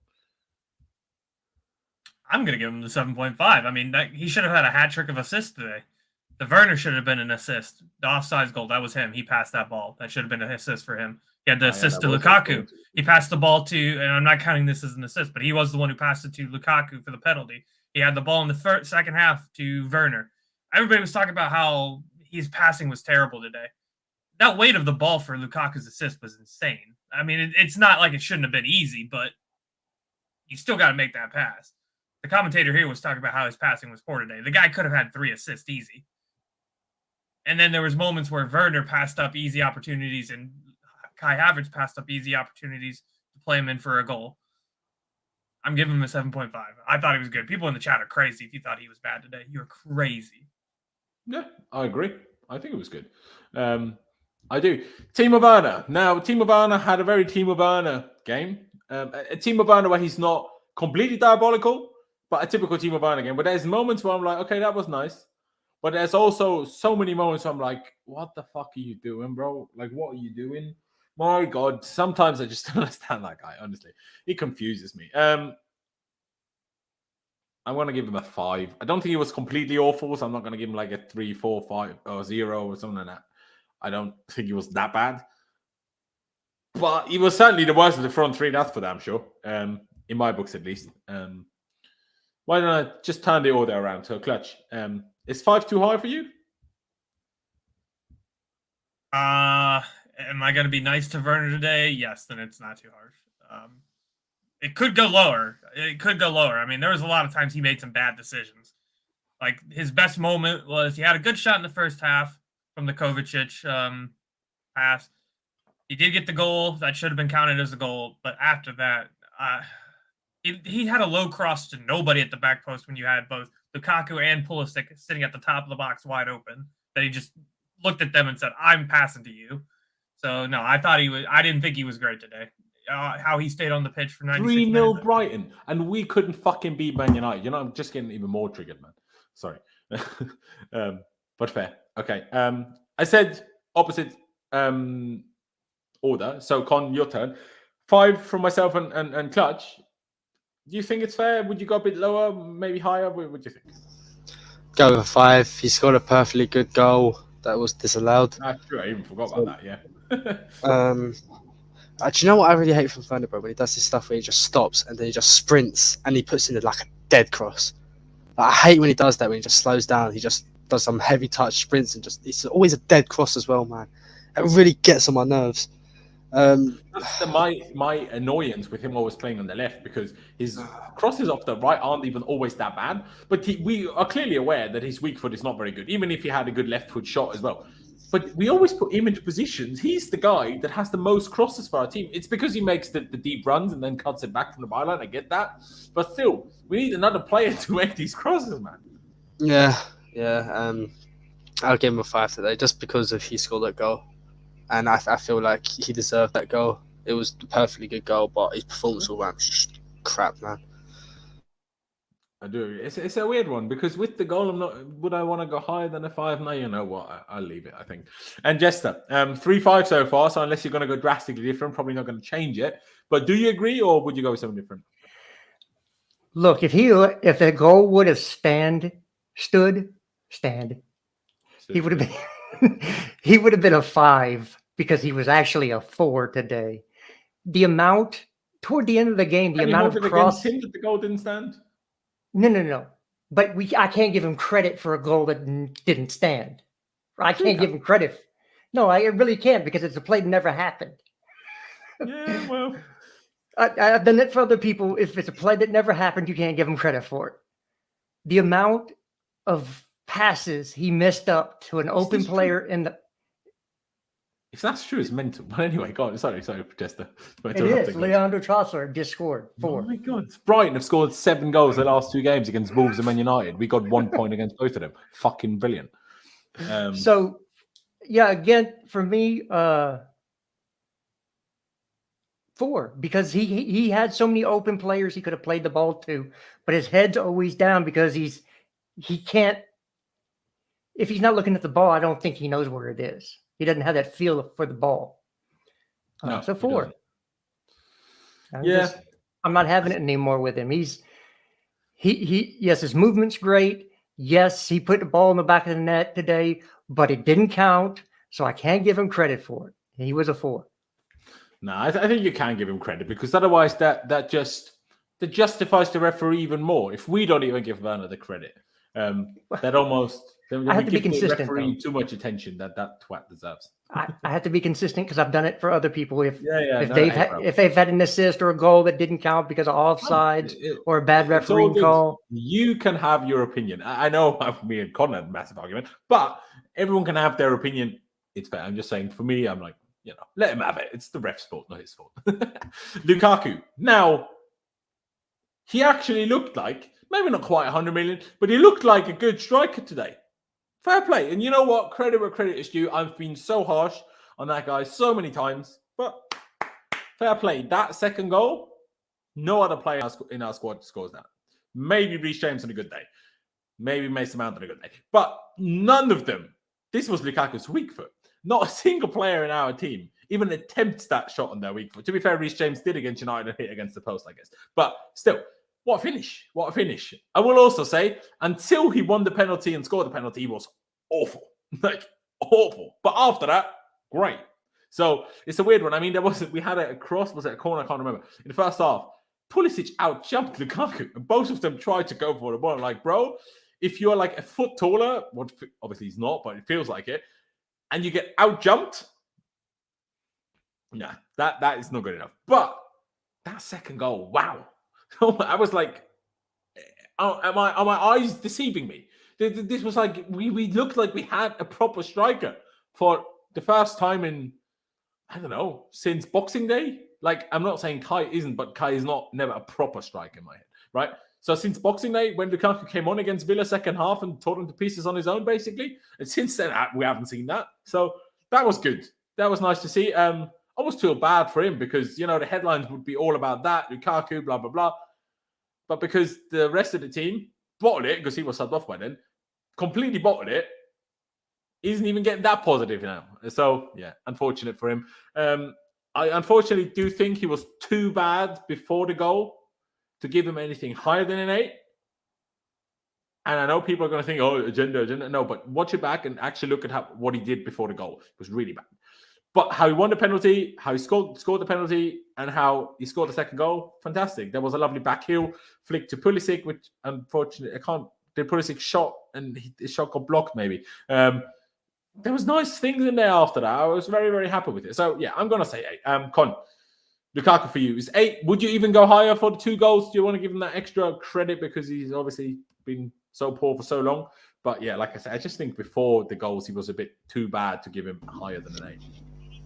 C: I'm going to give him the 7.5. I mean, he should have had a hat trick of assists today. The Werner should have been an assist. The offside goal, that was him. He passed that ball. That should have been an assist for him. He had the assist to Lukaku. He passed the ball to, and I'm not counting this as an assist, but he was the one who passed it to Lukaku for the penalty. He had the ball in the second half to Werner. Everybody was talking about how his passing was terrible today. That weight of the ball for Lukaku's assist was insane. I mean, it's not like it shouldn't have been easy, but you still got to make that pass. The commentator here was talking about how his passing was poor today. The guy could have had 3 assists easy. And then there was moments where Werner passed up easy opportunities and Kai Havertz passed up easy opportunities to play him in for a goal. I'm giving him a 7.5. I thought he was good. People in the chat are crazy if you thought he was bad today. You're crazy.
A: Yeah, I agree. I think it was good. I do. Timo Werner. Now, Timo Werner had a very Timo Werner game. A Timo Werner where he's not completely diabolical, but a typical Timo Werner game. But there's moments where I'm like, okay, that was nice. But there's also so many moments where I'm like, what the fuck are you doing, bro? Like, what are you doing? My God. Sometimes I just don't understand that guy, honestly. He confuses me. I'm going to give him a 5. I don't think he was completely awful, so I'm not going to give him like a 3, 4, 5, or 0 or something like that. I don't think he was that bad. But he was certainly the worst of the front 3, that's for damn sure. In my books, at least. Why don't I just turn the order around to a Clutch? Is 5 too high for you?
C: Am I going to be nice to Werner today? Yes, then it's not too harsh. It could go lower. I mean, there was a lot of times he made some bad decisions. Like, his best moment was he had a good shot in the first half from the Kovacic pass. He did get the goal. That should have been counted as a goal. But after that, he had a low cross to nobody at the back post when you had both Lukaku and Pulisic sitting at the top of the box wide open. That he just looked at them and said, I'm passing to you. So, no, I didn't think he was great today. How he stayed on the pitch for 96 minutes.
A: 3-0 Brighton, and we couldn't fucking beat Man United. I'm just getting even more triggered, man. Sorry. But fair. Okay. I said opposite order. So, Con, your turn. 5 from myself and Clutch. Do you think it's fair? Would you go a bit lower, maybe higher? What do you think?
D: Go with a 5. He scored a perfectly good goal that was disallowed.
A: That's true. I even forgot about that. Yeah.
D: Do you know what I really hate from Werner, bro? When he does this stuff where he just stops and then he just sprints and he puts in like a dead cross. Like, I hate when he does that, when he just slows down. He just does some heavy touch sprints and it's always a dead cross as well, man. It really gets on my nerves.
A: That's my annoyance with him always playing on the left, because his crosses off the right aren't even always that bad. But we are clearly aware that his weak foot is not very good, even if he had a good left foot shot as well. But we always put him into positions. He's the guy that has the most crosses for our team. It's because he makes the deep runs and then cuts it back from the byline. I get that. But still, we need another player to make these crosses, man.
D: Yeah. I'll give him a 5 today just because of he scored that goal. And I feel like he deserved that goal. It was a perfectly good goal, but his performance all around was just crap, man.
A: I do. It's a weird one, because with the goal, would I want to go higher than a 5? No, you know what? I'll leave it, I think. And Jester, 3-5 so far. So unless you're going to go drastically different, probably not going to change it. But do you agree, or would you go with something different?
B: Look, if the goal would have stood, he would have been he would have been a 5, because he was actually a 4 today. The amount toward the end of the game, the amount of cross
A: him that the goal didn't stand.
B: No. But I can't give him credit for a goal that didn't stand. I can't give him credit. No, I really can't, because it's a play that never happened.
A: Yeah, well,
B: I've done it for other people. If it's a play that never happened, you can't give him credit for it. The amount of passes he missed up to an open player in the...
A: If that's true, it's mental. But anyway, go on. Sorry, Jester.
B: It is. Leandro Trossard just scored 4.
A: Oh my God. Brighton have scored 7 goals the last 2 games against Wolves and Man United. We got 1 point against both of them. Fucking brilliant.
B: So, yeah, again, for me, 4, because he had so many open players he could have played the ball to, but his head's always down because he can't. If he's not looking at the ball, I don't think he knows where it is. He doesn't have that feel for the ball.
A: No,
B: so 4.
A: Yeah,
B: I'm not having it anymore with him. Yes, his movement's great. Yes, he put the ball in the back of the net today, but it didn't count, so I can't give him credit for it. He was a 4.
A: No, I think you can give him credit, because otherwise that justifies the referee even more. If we don't even give Werner the credit, that almost... Then
B: I have
A: we
B: to be
A: give the
B: consistent.
A: referee
B: Though.
A: too much attention that twat deserves.
B: I have to be consistent, because I've done it for other people. If
A: if
B: they've had an assist or a goal that didn't count because of offsides or a bad refereeing call,
A: you can have your opinion. I know me and Con had a massive argument, but everyone can have their opinion. It's fair. I'm just saying, for me, I'm like, let him have it. It's the ref's fault, not his fault. Lukaku. Now, he actually looked like, maybe not quite 100 million, but he looked like a good striker today. Fair play. And you know what? Credit where credit is due. I've been so harsh on that guy so many times, but fair play. That second goal, no other player in our squad scores that. Maybe Reece James on a good day. Maybe Mason Mount on a good day. But none of them. This was Lukaku's weak foot. Not a single player in our team even attempts that shot on their weak foot. To be fair, Reece James did against United and hit against the post, I guess. But still, what a finish. What a finish. I will also say, until he won the penalty and scored the penalty, he was awful. Awful. But after that, great. So it's a weird one. I mean, we had a cross, was it a corner? I can't remember. In the first half, Pulisic out-jumped Lukaku, and both of them tried to go for the ball. I'm like, bro, if you're like a foot taller, what obviously he's not, but it feels like it, and you get out-jumped, nah, that is not good enough. But that second goal, wow. I was like, are my eyes deceiving me? This was like, we looked like we had a proper striker for the first time in, I don't know, since Boxing Day. Like, I'm not saying Kai isn't, but Kai is never a proper striker in my head, right? So since Boxing Day, when Lukaku came on against Villa second half and tore them to pieces on his own, basically, and since then, we haven't seen that. So that was good. That was nice to see. I almost feel bad for him because, the headlines would be all about that, Lukaku, blah, blah, blah. But because the rest of the team bottled it, because he was subbed off by then, completely bottled it. Isn't even getting that positive now. So, yeah, unfortunate for him. I unfortunately do think he was too bad before the goal to give him anything higher than an 8. And I know people are going to think, oh, agenda. No, but watch it back and actually look at what he did before the goal. It was really bad. But how he won the penalty, how he scored the penalty, and how he scored the second goal, fantastic. There was a lovely back heel flick to Pulisic, which unfortunately, the Pulisic shot, and his shot got blocked maybe. There was nice things in there after that. I was very, very happy with it. So, yeah, I'm going to say 8. Con, Lukaku for you is 8. Would you even go higher for the 2 goals? Do you want to give him that extra credit because he's obviously been so poor for so long? But, yeah, like I said, I just think before the goals, he was a bit too bad to give him higher than an 8.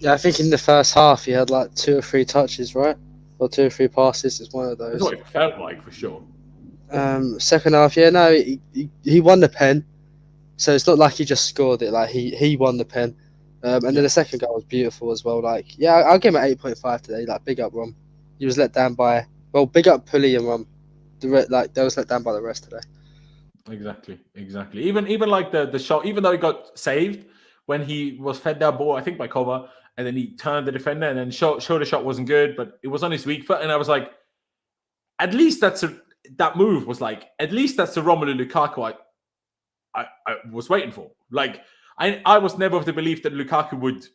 D: Yeah, I think in the first half, he had like 2 or 3 touches, right? Or 2 or 3 passes. It's one of those.
A: That's what it felt like, for sure.
D: Second half, yeah, no, he won the pen. So it's not like he just scored it. Like he won the pen, and then the second goal was beautiful as well. Like, yeah, I'll give him an 8.5 today. Like, big up Rom. He was let down by big up Pulley and Rom. They was let down by the rest today.
A: Exactly. Even like the shot, even though he got saved when he was fed that ball, I think by cover, and then he turned the defender and then showed the shot wasn't good, but it was on his weak foot, and I was like, at least that move was like, at least that's the Romelu Lukaku I was waiting for. Like, I was never of the belief that Lukaku would,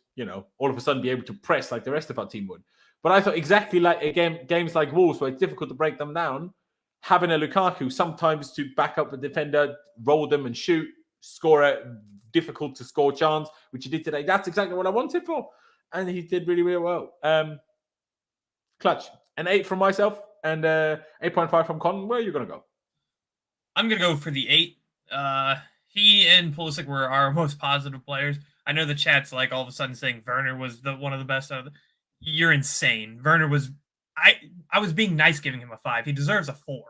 A: all of a sudden be able to press like the rest of our team would. But I thought exactly like games like Wolves, where it's difficult to break them down, having a Lukaku sometimes to back up the defender, roll them and shoot, score a difficult to score chance, which he did today. That's exactly what I wanted for. And he did really, really well. Clutch. An 8 from myself and 8.5 from Con. Where are you going to go?
C: I'm going to go for the 8. He and Pulisic were our most positive players. I know the chat's like all of a sudden saying Werner was one of the best out of You're insane. Werner was... I was being nice giving him a 5. He deserves a 4.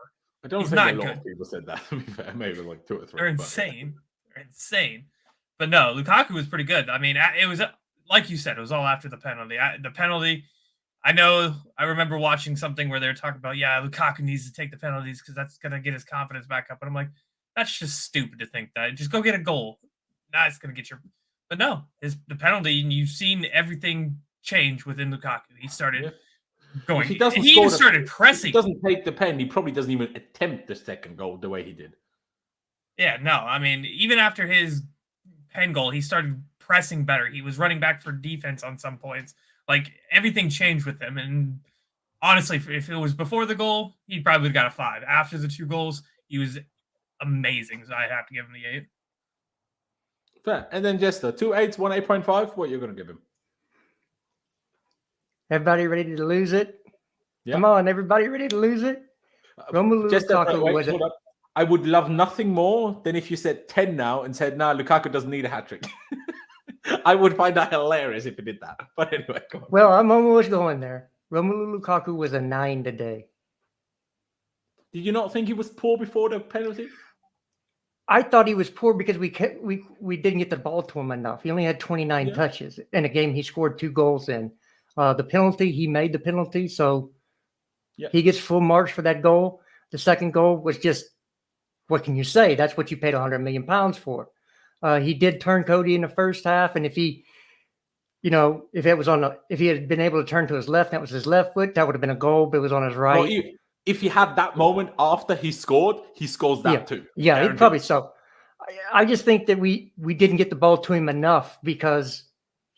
A: I don't think a lot of people said that, to be fair. Maybe like 2 or 3.
C: They're insane. They're insane. But no, Lukaku was pretty good. I mean, it was, like you said, it was all after the penalty. The penalty, I remember watching something where they were talking about, Lukaku needs to take the penalties because that's going to get his confidence back up. And I'm like, that's just stupid to think that. Just go get a goal. That's going to get your... But no, the penalty, and you've seen everything change within Lukaku. He started going... He even started pressing.
A: If he doesn't take the pen, he probably doesn't even attempt the second goal the way he did.
C: Yeah, no. I mean, even after his pen goal, he started pressing better. He was running back for defense on some points. Like, everything changed with him. And honestly, if it was before the goal, he probably would have got a 5. After the 2 goals, he was amazing. So I have to give him the 8.
A: Fair. And then Jester, 2 8s, 1 8.5. What are you going to give him?
B: Everybody ready to lose it?
A: Yeah.
B: Come on, everybody ready to lose it? Romelu Lukaku was it.
A: I would love nothing more than if you said 10 now and said, Lukaku doesn't need a hat-trick. I would find that hilarious if you did that. But anyway, go on.
B: Well, I'm almost going there. Romelu Lukaku was a 9 today.
A: Did you not think he was poor before the penalty?
B: I thought he was poor because we didn't get the ball to him enough. He only had 29 touches in a game he scored 2 goals in. The penalty, he made the penalty, so he gets full marks for that goal. The second goal was just, what can you say? That's what you paid £100 million for. He did turn Coady in the first half, and if he had been able to turn to his left, that was his left foot, that would have been a goal, but it was on his right.
A: Well, if he had that moment after he scores that too.
B: Yeah, he probably so. I just think that we didn't get the ball to him enough because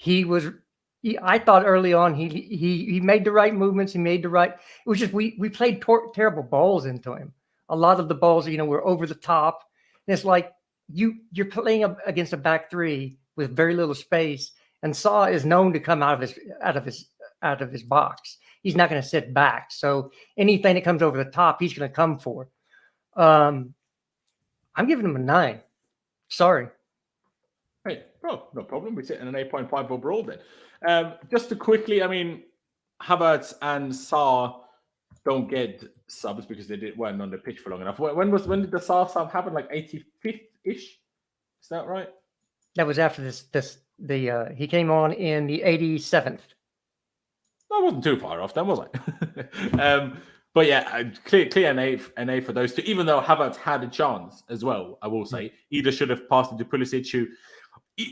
B: I thought early on he made the right movements. He made the right. It was just we played terrible balls into him. A lot of the balls, were over the top. And it's like you're playing against a back 3 with very little space, and Saw is known to come out of his box. He's not going to sit back. So anything that comes over the top, he's going to come for. I'm giving him a 9. Sorry.
A: Hey, bro, no problem. We sit in an 8.5 overall then. Just to quickly, Havertz and Saar don't get subs because they weren't on the pitch for long enough. When did the Saar sub happen? Like 85th-ish? Is that right?
B: That was after he came on in the 87th.
A: I wasn't too far off then, was I? But yeah, clear an A for those two. Even though Havertz had a chance as well, I will say either should have passed it to Pulisic. Who,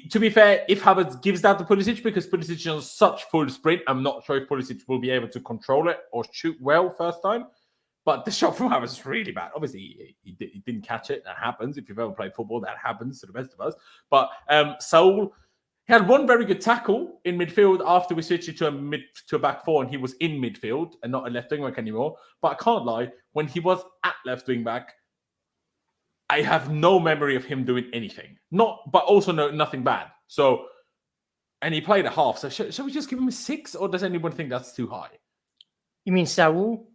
A: to be fair, if Havertz gives that to Pulisic, because Pulisic is on such full sprint, I'm not sure if Pulisic will be able to control it or shoot well first time. But the shot from Havertz is really bad. Obviously, he didn't catch it. That happens. If you've ever played football, that happens to the best of us. But Saul, he had one very good tackle in midfield after we switched it to a back four, and he was in midfield and not a left wing back anymore. But I can't lie, when he was at left wing back, I have no memory of him doing anything. But also nothing bad. So, and he played a half. So should we just give him a 6, or does anyone think that's too high?
B: You mean Saul?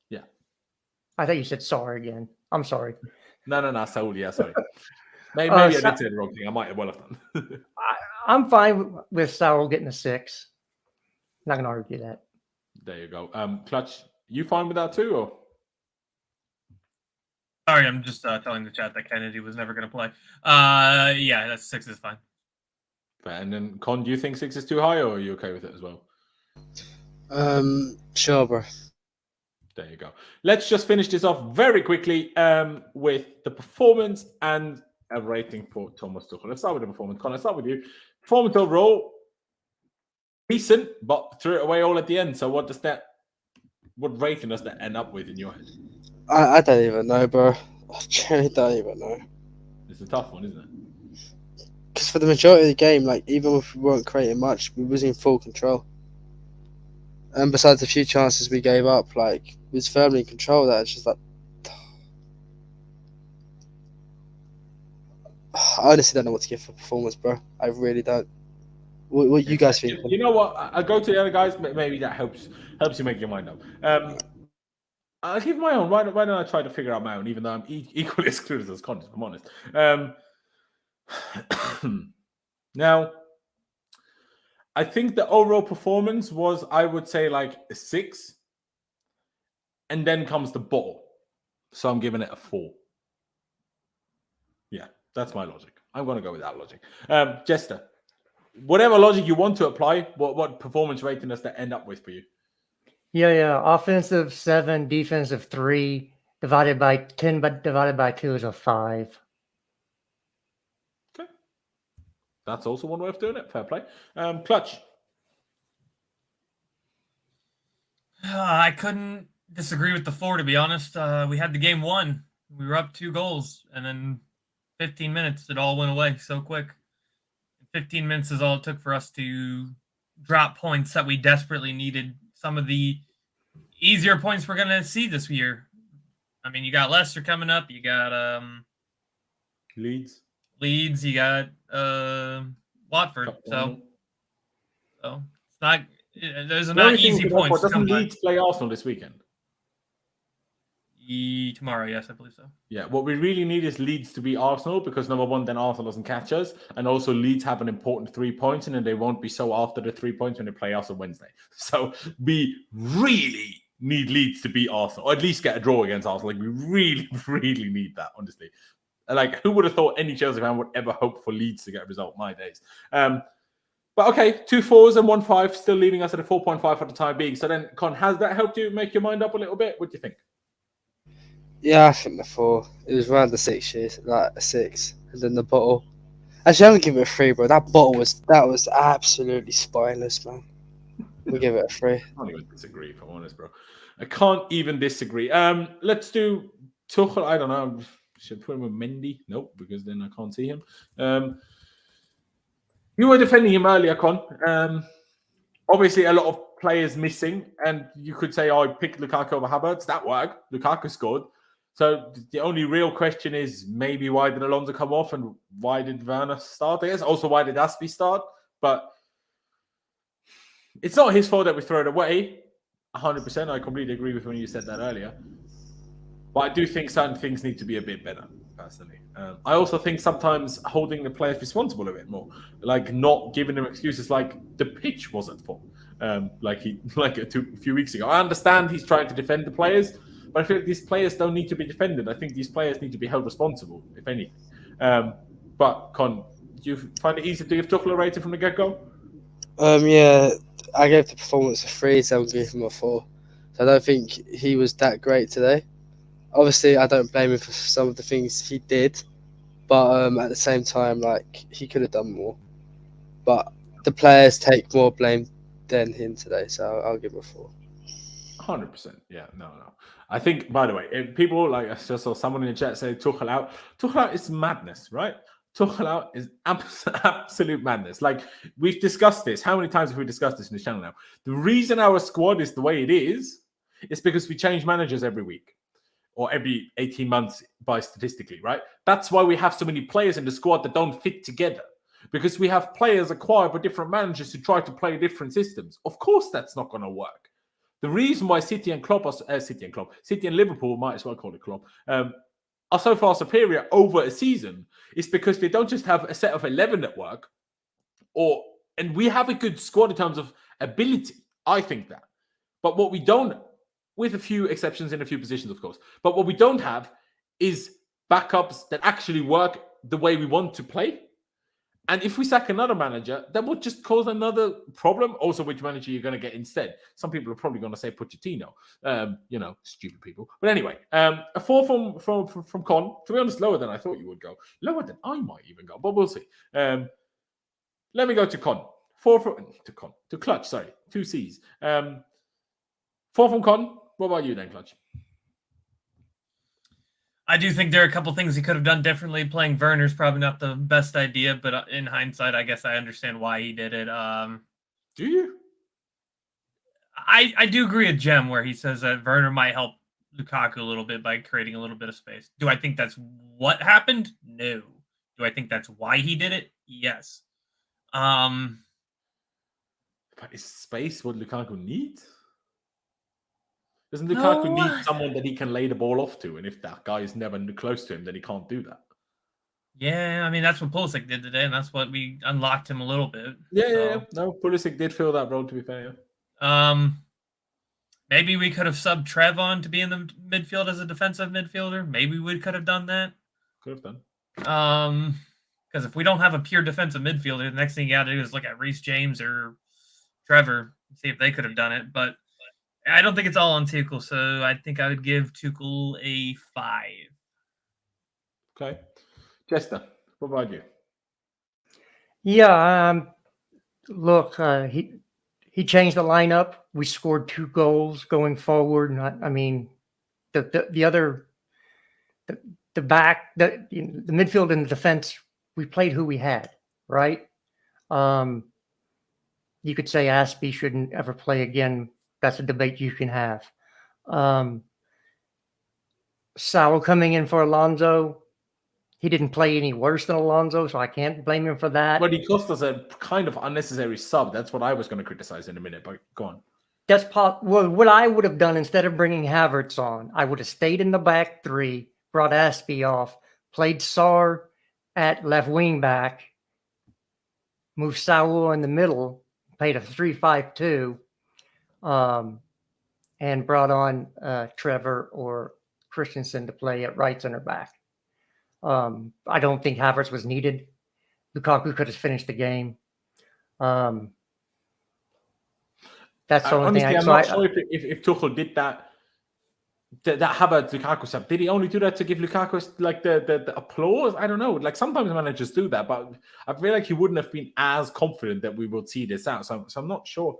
A: Yeah.
B: I thought you said sorry again. I'm sorry.
A: No, Saul. Yeah, sorry. Maybe I did say the wrong thing. I might have well have done.
B: I'm fine with Saul getting a 6. Not going to argue that.
A: There you go. Clutch, you fine with that too, or?
C: Sorry, I'm just telling the chat that Kennedy was never going to play. Yeah, that's 6 is fine.
A: And then, Con, do you think 6 is too high, or are you okay with it as well?
D: Sure, bro.
A: There you go. Let's just finish this off very quickly with the performance and a rating for Thomas Tuchel. Let's start with the performance. Con, let's start with you. Performance overall, decent, but threw it away all at the end. So what rating does that end up with in your head?
D: I don't even know, bro. I genuinely don't even know.
A: It's a tough one, isn't it?
D: Because for the majority of the game, like, even if we weren't creating much, we was in full control. And besides the few chances we gave up, like, we was firmly in control. That it's just like, I honestly don't know what to give for performance, bro. I really don't. What you guys think?
A: You know what? I'll go to the other guys. Maybe that helps you make your mind up. I'll give my own. Why don't I try to figure out my own, even though I'm equally as clueless as Con, if I'm honest. Now, I think the overall performance was, I would say, like a 6. And then comes the ball. So I'm giving it a 4. Yeah, that's my logic. I'm going to go with that logic. Jester, whatever logic you want to apply, what performance rating does that end up with for you?
B: Yeah. Offensive 7, defensive 3, divided by 10, but divided by 2 is a 5.
A: Okay. That's also one way of doing it. Fair play. Clutch.
C: I couldn't disagree with the 4, to be honest. We had the game won. We were up 2 goals, and then 15 minutes, it all went away so quick. 15 minutes is all it took for us to drop points that we desperately needed. Some of the easier points we're going to see this year. I mean, you got Leicester coming up. You got
A: Leeds.
C: You got Watford. So it's not. There's not easy points.
A: Doesn't Leeds play Arsenal this weekend?
C: Tomorrow, yes, I believe so.
A: Yeah, what we really need is Leeds to beat Arsenal, because number one, then Arsenal doesn't catch us, and also Leeds have an important 3 points, and then they won't be so after the 3 points when they play us on Wednesday. So we really need Leeds to beat Arsenal, or at least get a draw against Arsenal. Like, we really, really need that, honestly. Like, who would have thought any Chelsea fan would ever hope for Leeds to get a result? My days. But okay, 2 4s and 1 5, still leaving us at a 4.5 for the time being. So then, Con, has that helped you make your mind up a little bit? What do you think?
D: Yeah, I think the 4. It was around the 6 years, like a 6. And then the bottle. Actually, I'm gonna give it a 3, bro. That was absolutely spineless, man. We'll give it a 3.
A: I can't even disagree, if I'm honest, bro. I can't even disagree. Let's do Tuchel. I don't know. Should put him with Mendy? Nope, because then I can't see him. You were defending him earlier, Con. Obviously, a lot of players missing, and you could say, I picked Lukaku over Havertz. That worked. Lukaku scored. So the only real question is maybe why did Alonso come off, and why did Werner start? I guess also why did Aspie start? But it's not his fault that we throw it away. 100%. I completely agree with when you said that earlier. But I do think certain things need to be a bit better, personally. I also think sometimes holding the players responsible a bit more, like not giving them excuses like the pitch wasn't fault, like a few weeks ago. I understand he's trying to defend the players, but I feel like these players don't need to be defended. I think these players need to be held responsible, if anything. But Con, do you find it easy to give Tuchel a rating from the get-go?
D: Yeah, I gave the performance a 3, so I'll give him a 4. So I don't think he was that great today. Obviously, I don't blame him for some of the things he did, but at the same time, like, he could have done more. But the players take more blame than him today, so I'll give him a 4.
A: 100%. Yeah, no. I think, by the way, if people, like, I just saw someone in the chat say Tuchel out. Tuchel out is madness, right? Tuchel out is absolute madness. Like, we've discussed this. How many times have we discussed this in the channel now? The reason our squad is the way it is because we change managers every week or every 18 months statistically, right? That's why we have so many players in the squad that don't fit together. Because we have players acquired by different managers who try to play different systems. Of course, that's not going to work. The reason why City and Liverpool, might as well call it Klopp, are so far superior over a season is because they don't just have a set of 11 at work, and we have a good squad in terms of ability. I think that. But what we don't, with a few exceptions in a few positions, of course, but what we don't have is backups that actually work the way we want to play. And if we sack another manager, that would just cause another problem. Also, which manager you're going to get instead? Some people are probably going to say Pochettino. Stupid people. But anyway, a 4 from Con. To be honest, lower than I thought you would go. Lower than I might even go, but we'll see. Let me go to Con. 4 to Clutch. Sorry, 2 C's. 4 from Con. What about you then, Clutch?
C: I do think there are a couple things he could have done differently. Playing Werner's probably not the best idea, but in hindsight, I guess I understand why he did it.
A: Do you?
C: I do agree with Jem where he says that Werner might help Lukaku a little bit by creating a little bit of space. Do I think that's what happened? No. Do I think that's why he did it? Yes.
A: But is space what Lukaku needs? Doesn't Lukaku need someone that he can lay the ball off to? And if that guy is never close to him, then he can't do that.
C: Yeah, I mean, that's what Pulisic did today, and that's what we unlocked him a little bit.
A: Yeah. No, Pulisic did fill that role, to be fair.
C: Maybe we could have subbed Trev on to be in the midfield as a defensive midfielder. Maybe we could have done that.
A: Could have done.
C: Because if we don't have a pure defensive midfielder, the next thing you got to do is look at Reece James or Trevor and see if they could have done it. But I don't think it's all on Tuchel, so I think I would give Tuchel a 5.
A: Okay. Chester, what about you?
B: Yeah, look, he changed the lineup. We scored 2 goals going forward. I mean, the midfield and the defense, we played who we had, right? You could say Aspie shouldn't ever play again. That's a debate you can have. Saul coming in for Alonso, he didn't play any worse than Alonso, so I can't blame him for that.
A: But he cost us a kind of unnecessary sub. That's what I was going to criticize in a minute, but go on.
B: Well, what I would have done instead of bringing Havertz on, I would have stayed in the back 3, brought Aspie off, played Sarr at left wing back, moved Saul in the middle, played a 3-5-2, and brought on Trevor or Christensen to play at right center back. I don't think Havertz was needed. Lukaku could have finished the game. That's the only thing.
A: I'm not sure if Tuchel did that Havertz Lukaku sub. Did he only do that to give Lukaku like the applause? I don't know. Like sometimes managers do that, but I feel like he wouldn't have been as confident that we would see this out. So I'm not sure.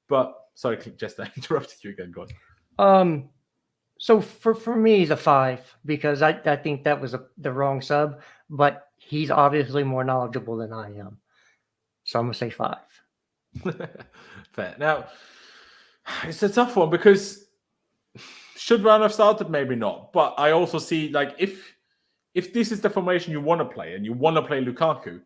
A: But sorry, just I interrupted you again. Go on.
B: So for me, the 5 because I think that was the wrong sub, but he's obviously more knowledgeable than I am. So I'm gonna say 5.
A: Fair. Now it's a tough one because should Werner have started? Maybe not. But I also see like if this is the formation you want to play and you want to play Lukaku,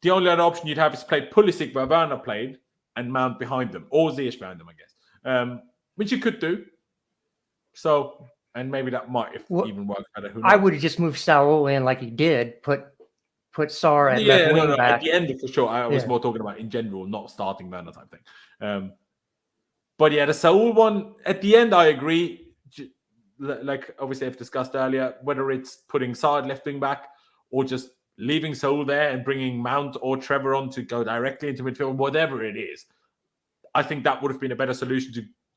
A: the only other option you'd have is play Pulisic where Werner played and Mount behind them, or Ziyech behind them, I guess. Which you could do. So, and maybe that might even work better. Who knows?
B: I would have just moved Saul in like he did, put Sarr at left wing back.
A: At the end, for sure. I was more talking about in general, not starting Werner type thing. But yeah, the Saul one, at the end, I agree. Like, obviously, I've discussed earlier, whether it's putting Sarr at left wing back or just leaving Saul there and bringing Mount or Trevor on to go directly into midfield, whatever it is. I think that would have been a better solution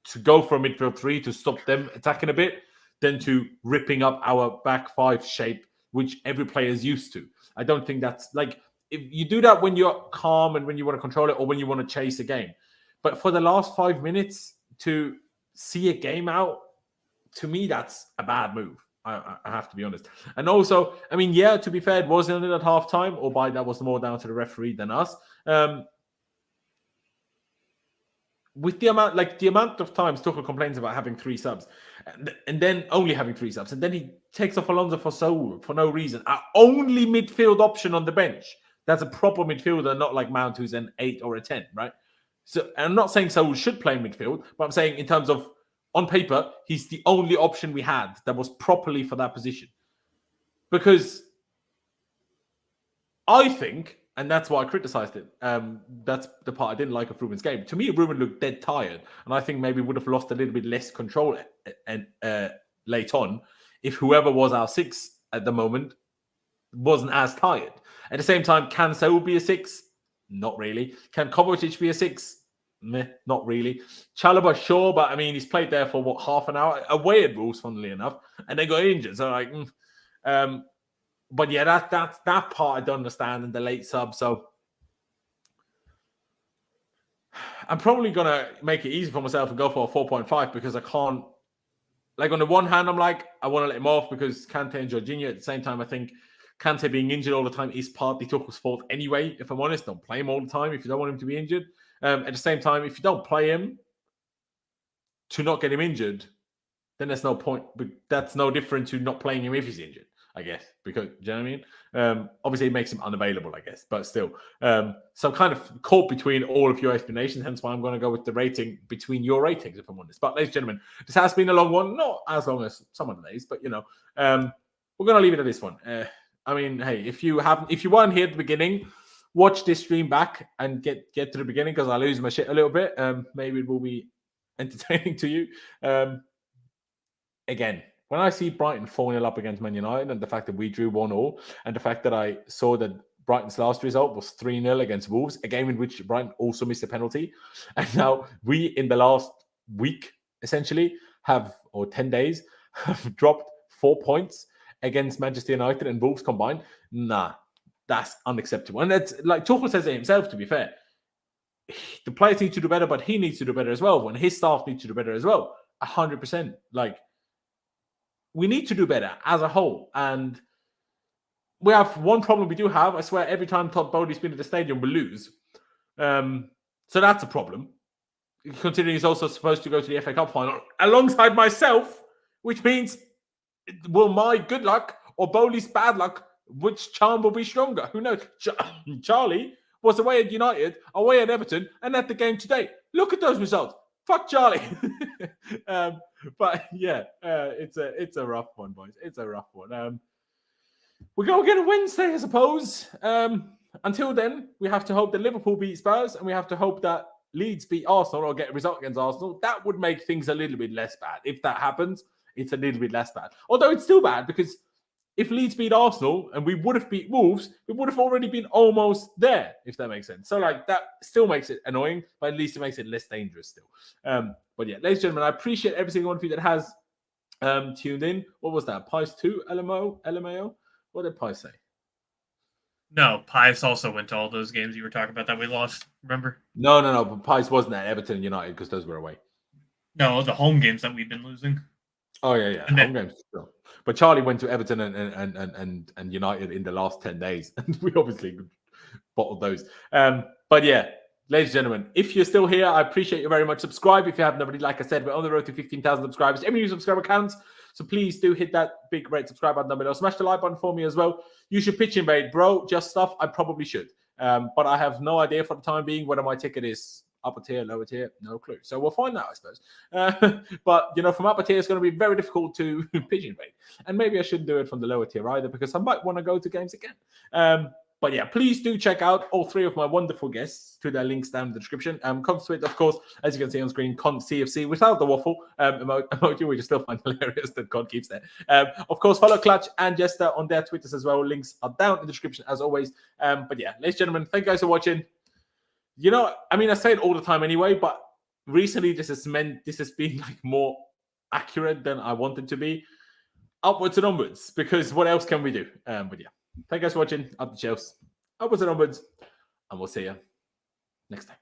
A: to go for a midfield three to stop them attacking a bit than to ripping up our back five shape, which every player is used to. I don't think that's like, if you do that when you're calm and when you want to control it or when you want to chase a game. But for the last 5 minutes to see a game out, to me, that's a bad move. I have to be honest. And also, I mean, yeah, to be fair, it was ended at halftime, albeit that was more down to the referee than us. With the amount of times Tuchel complains about having 3 subs and then only having 3 subs, and then he takes off Alonso for no reason. Our only midfield option on the bench. That's a proper midfielder, not like Mount, who's an 8 or a 10, right? So I'm not saying Saul should play midfield, but I'm saying in terms of on paper, he's the only option we had that was properly for that position. Because I think, and that's why I criticized it, that's the part I didn't like of Ruben's game. To me, Ruben looked dead tired, and I think maybe would have lost a little bit less control late on if whoever was our 6 at the moment wasn't as tired. At the same time, can Saul be a 6? Not really. Can Kovacic be a 6? Meh, not really. Chalobah, sure, but I mean, he's played there for half an hour away at Wolves, funnily enough, and they got injured. So like, but yeah, that part I don't understand in the late sub. So I'm probably gonna make it easy for myself and go for a 4.5 because I can't. Like on the one hand, I'm like, I want to let him off because Kante and Jorginho. At the same time, I think Kante being injured all the time is partly Tuchel's fault anyway. If I'm honest, don't play him all the time if you don't want him to be injured. At the same time, if you don't play him to not get him injured, then there's no point. But that's no different to not playing him if he's injured, I guess. Because, do you know what I mean? Obviously, it makes him unavailable, I guess. But still. So I'm kind of caught between all of your explanations. Hence why I'm going to go with the rating between your ratings, if I'm honest. But, ladies and gentlemen, this has been a long one. Not as long as some of the days, but, you know. We're going to leave it at this one. I mean, hey, if you weren't here at the beginning, watch this stream back and get to the beginning because I lose my shit a little bit. Maybe it will be entertaining to you. Again, when I see Brighton 4-0 up against Man United and the fact that we drew 1-1 and the fact that I saw that Brighton's last result was 3-0 against Wolves, a game in which Brighton also missed a penalty. And now we, in the last week, essentially, or 10 days, have dropped 4 points against Manchester United and Wolves combined. Nah. That's unacceptable. And that's like Tuchel says it himself, to be fair. The players need to do better, but he needs to do better as well. When his staff need to do better as well. 100%. Like, we need to do better as a whole. And we have one problem we do have. I swear, every time Todd Boehly's been at the stadium, we lose. So that's a problem. Considering he's also supposed to go to the FA Cup final alongside myself, which means, will my good luck or Boehly's bad luck, which charm will be stronger? Who knows? Charlie was away at United, away at Everton, and at the game today. Look at those results. Fuck Charlie. But yeah, it's a rough one, boys. It's a rough one. We go again on Wednesday, I suppose. Until then, we have to hope that Liverpool beat Spurs, and we have to hope that Leeds beat Arsenal or get a result against Arsenal. That would make things a little bit less bad. If that happens, it's a little bit less bad. Although it's still bad because if Leeds beat Arsenal and we would have beat Wolves, we would have already been almost there, if that makes sense. So, like, that still makes it annoying, but at least it makes it less dangerous still. But yeah, ladies and gentlemen, I appreciate every single one of you that has tuned in. What was that? Pies 2? LMAO? What did Pies say?
C: No, Pies also went to all those games you were talking about that we lost, remember?
A: No. But Pies wasn't at Everton and United because those were away.
C: No, the home games that we've been losing.
A: Oh, yeah. Home games. Still. But Charlie went to Everton and United in the last 10 days. And we obviously bottled those. But yeah, ladies and gentlemen, if you're still here, I appreciate you very much. Subscribe if you haven't already. Like I said, we're on the road to 15,000 subscribers. Every new subscriber counts. So please do hit that big red subscribe button down below. Smash the like button for me as well. You should pitch invade, bro. Just stuff. I probably should. But I have no idea for the time being whether my ticket is upper tier, lower tier, no clue. So we'll find out, I suppose. But, you know, from upper tier, it's going to be very difficult to pigeon bait. And maybe I shouldn't do it from the lower tier either because I might want to go to games again. But yeah, please do check out all 3 of my wonderful guests to their links down in the description. Consuit, of course, as you can see on screen, CFC without the waffle emoji, which I still find hilarious that Con keeps there. Of course, follow Clutch and Jester on their Twitters as well. Links are down in the description as always. But yeah, ladies and gentlemen, thank you guys for watching. You know, I mean, I say it all the time anyway, but recently this has been like more accurate than I wanted to be. Upwards and onwards, because what else can we do? But yeah, thank you guys for watching. Up the Chelsea. Upwards and onwards, and we'll see you next time.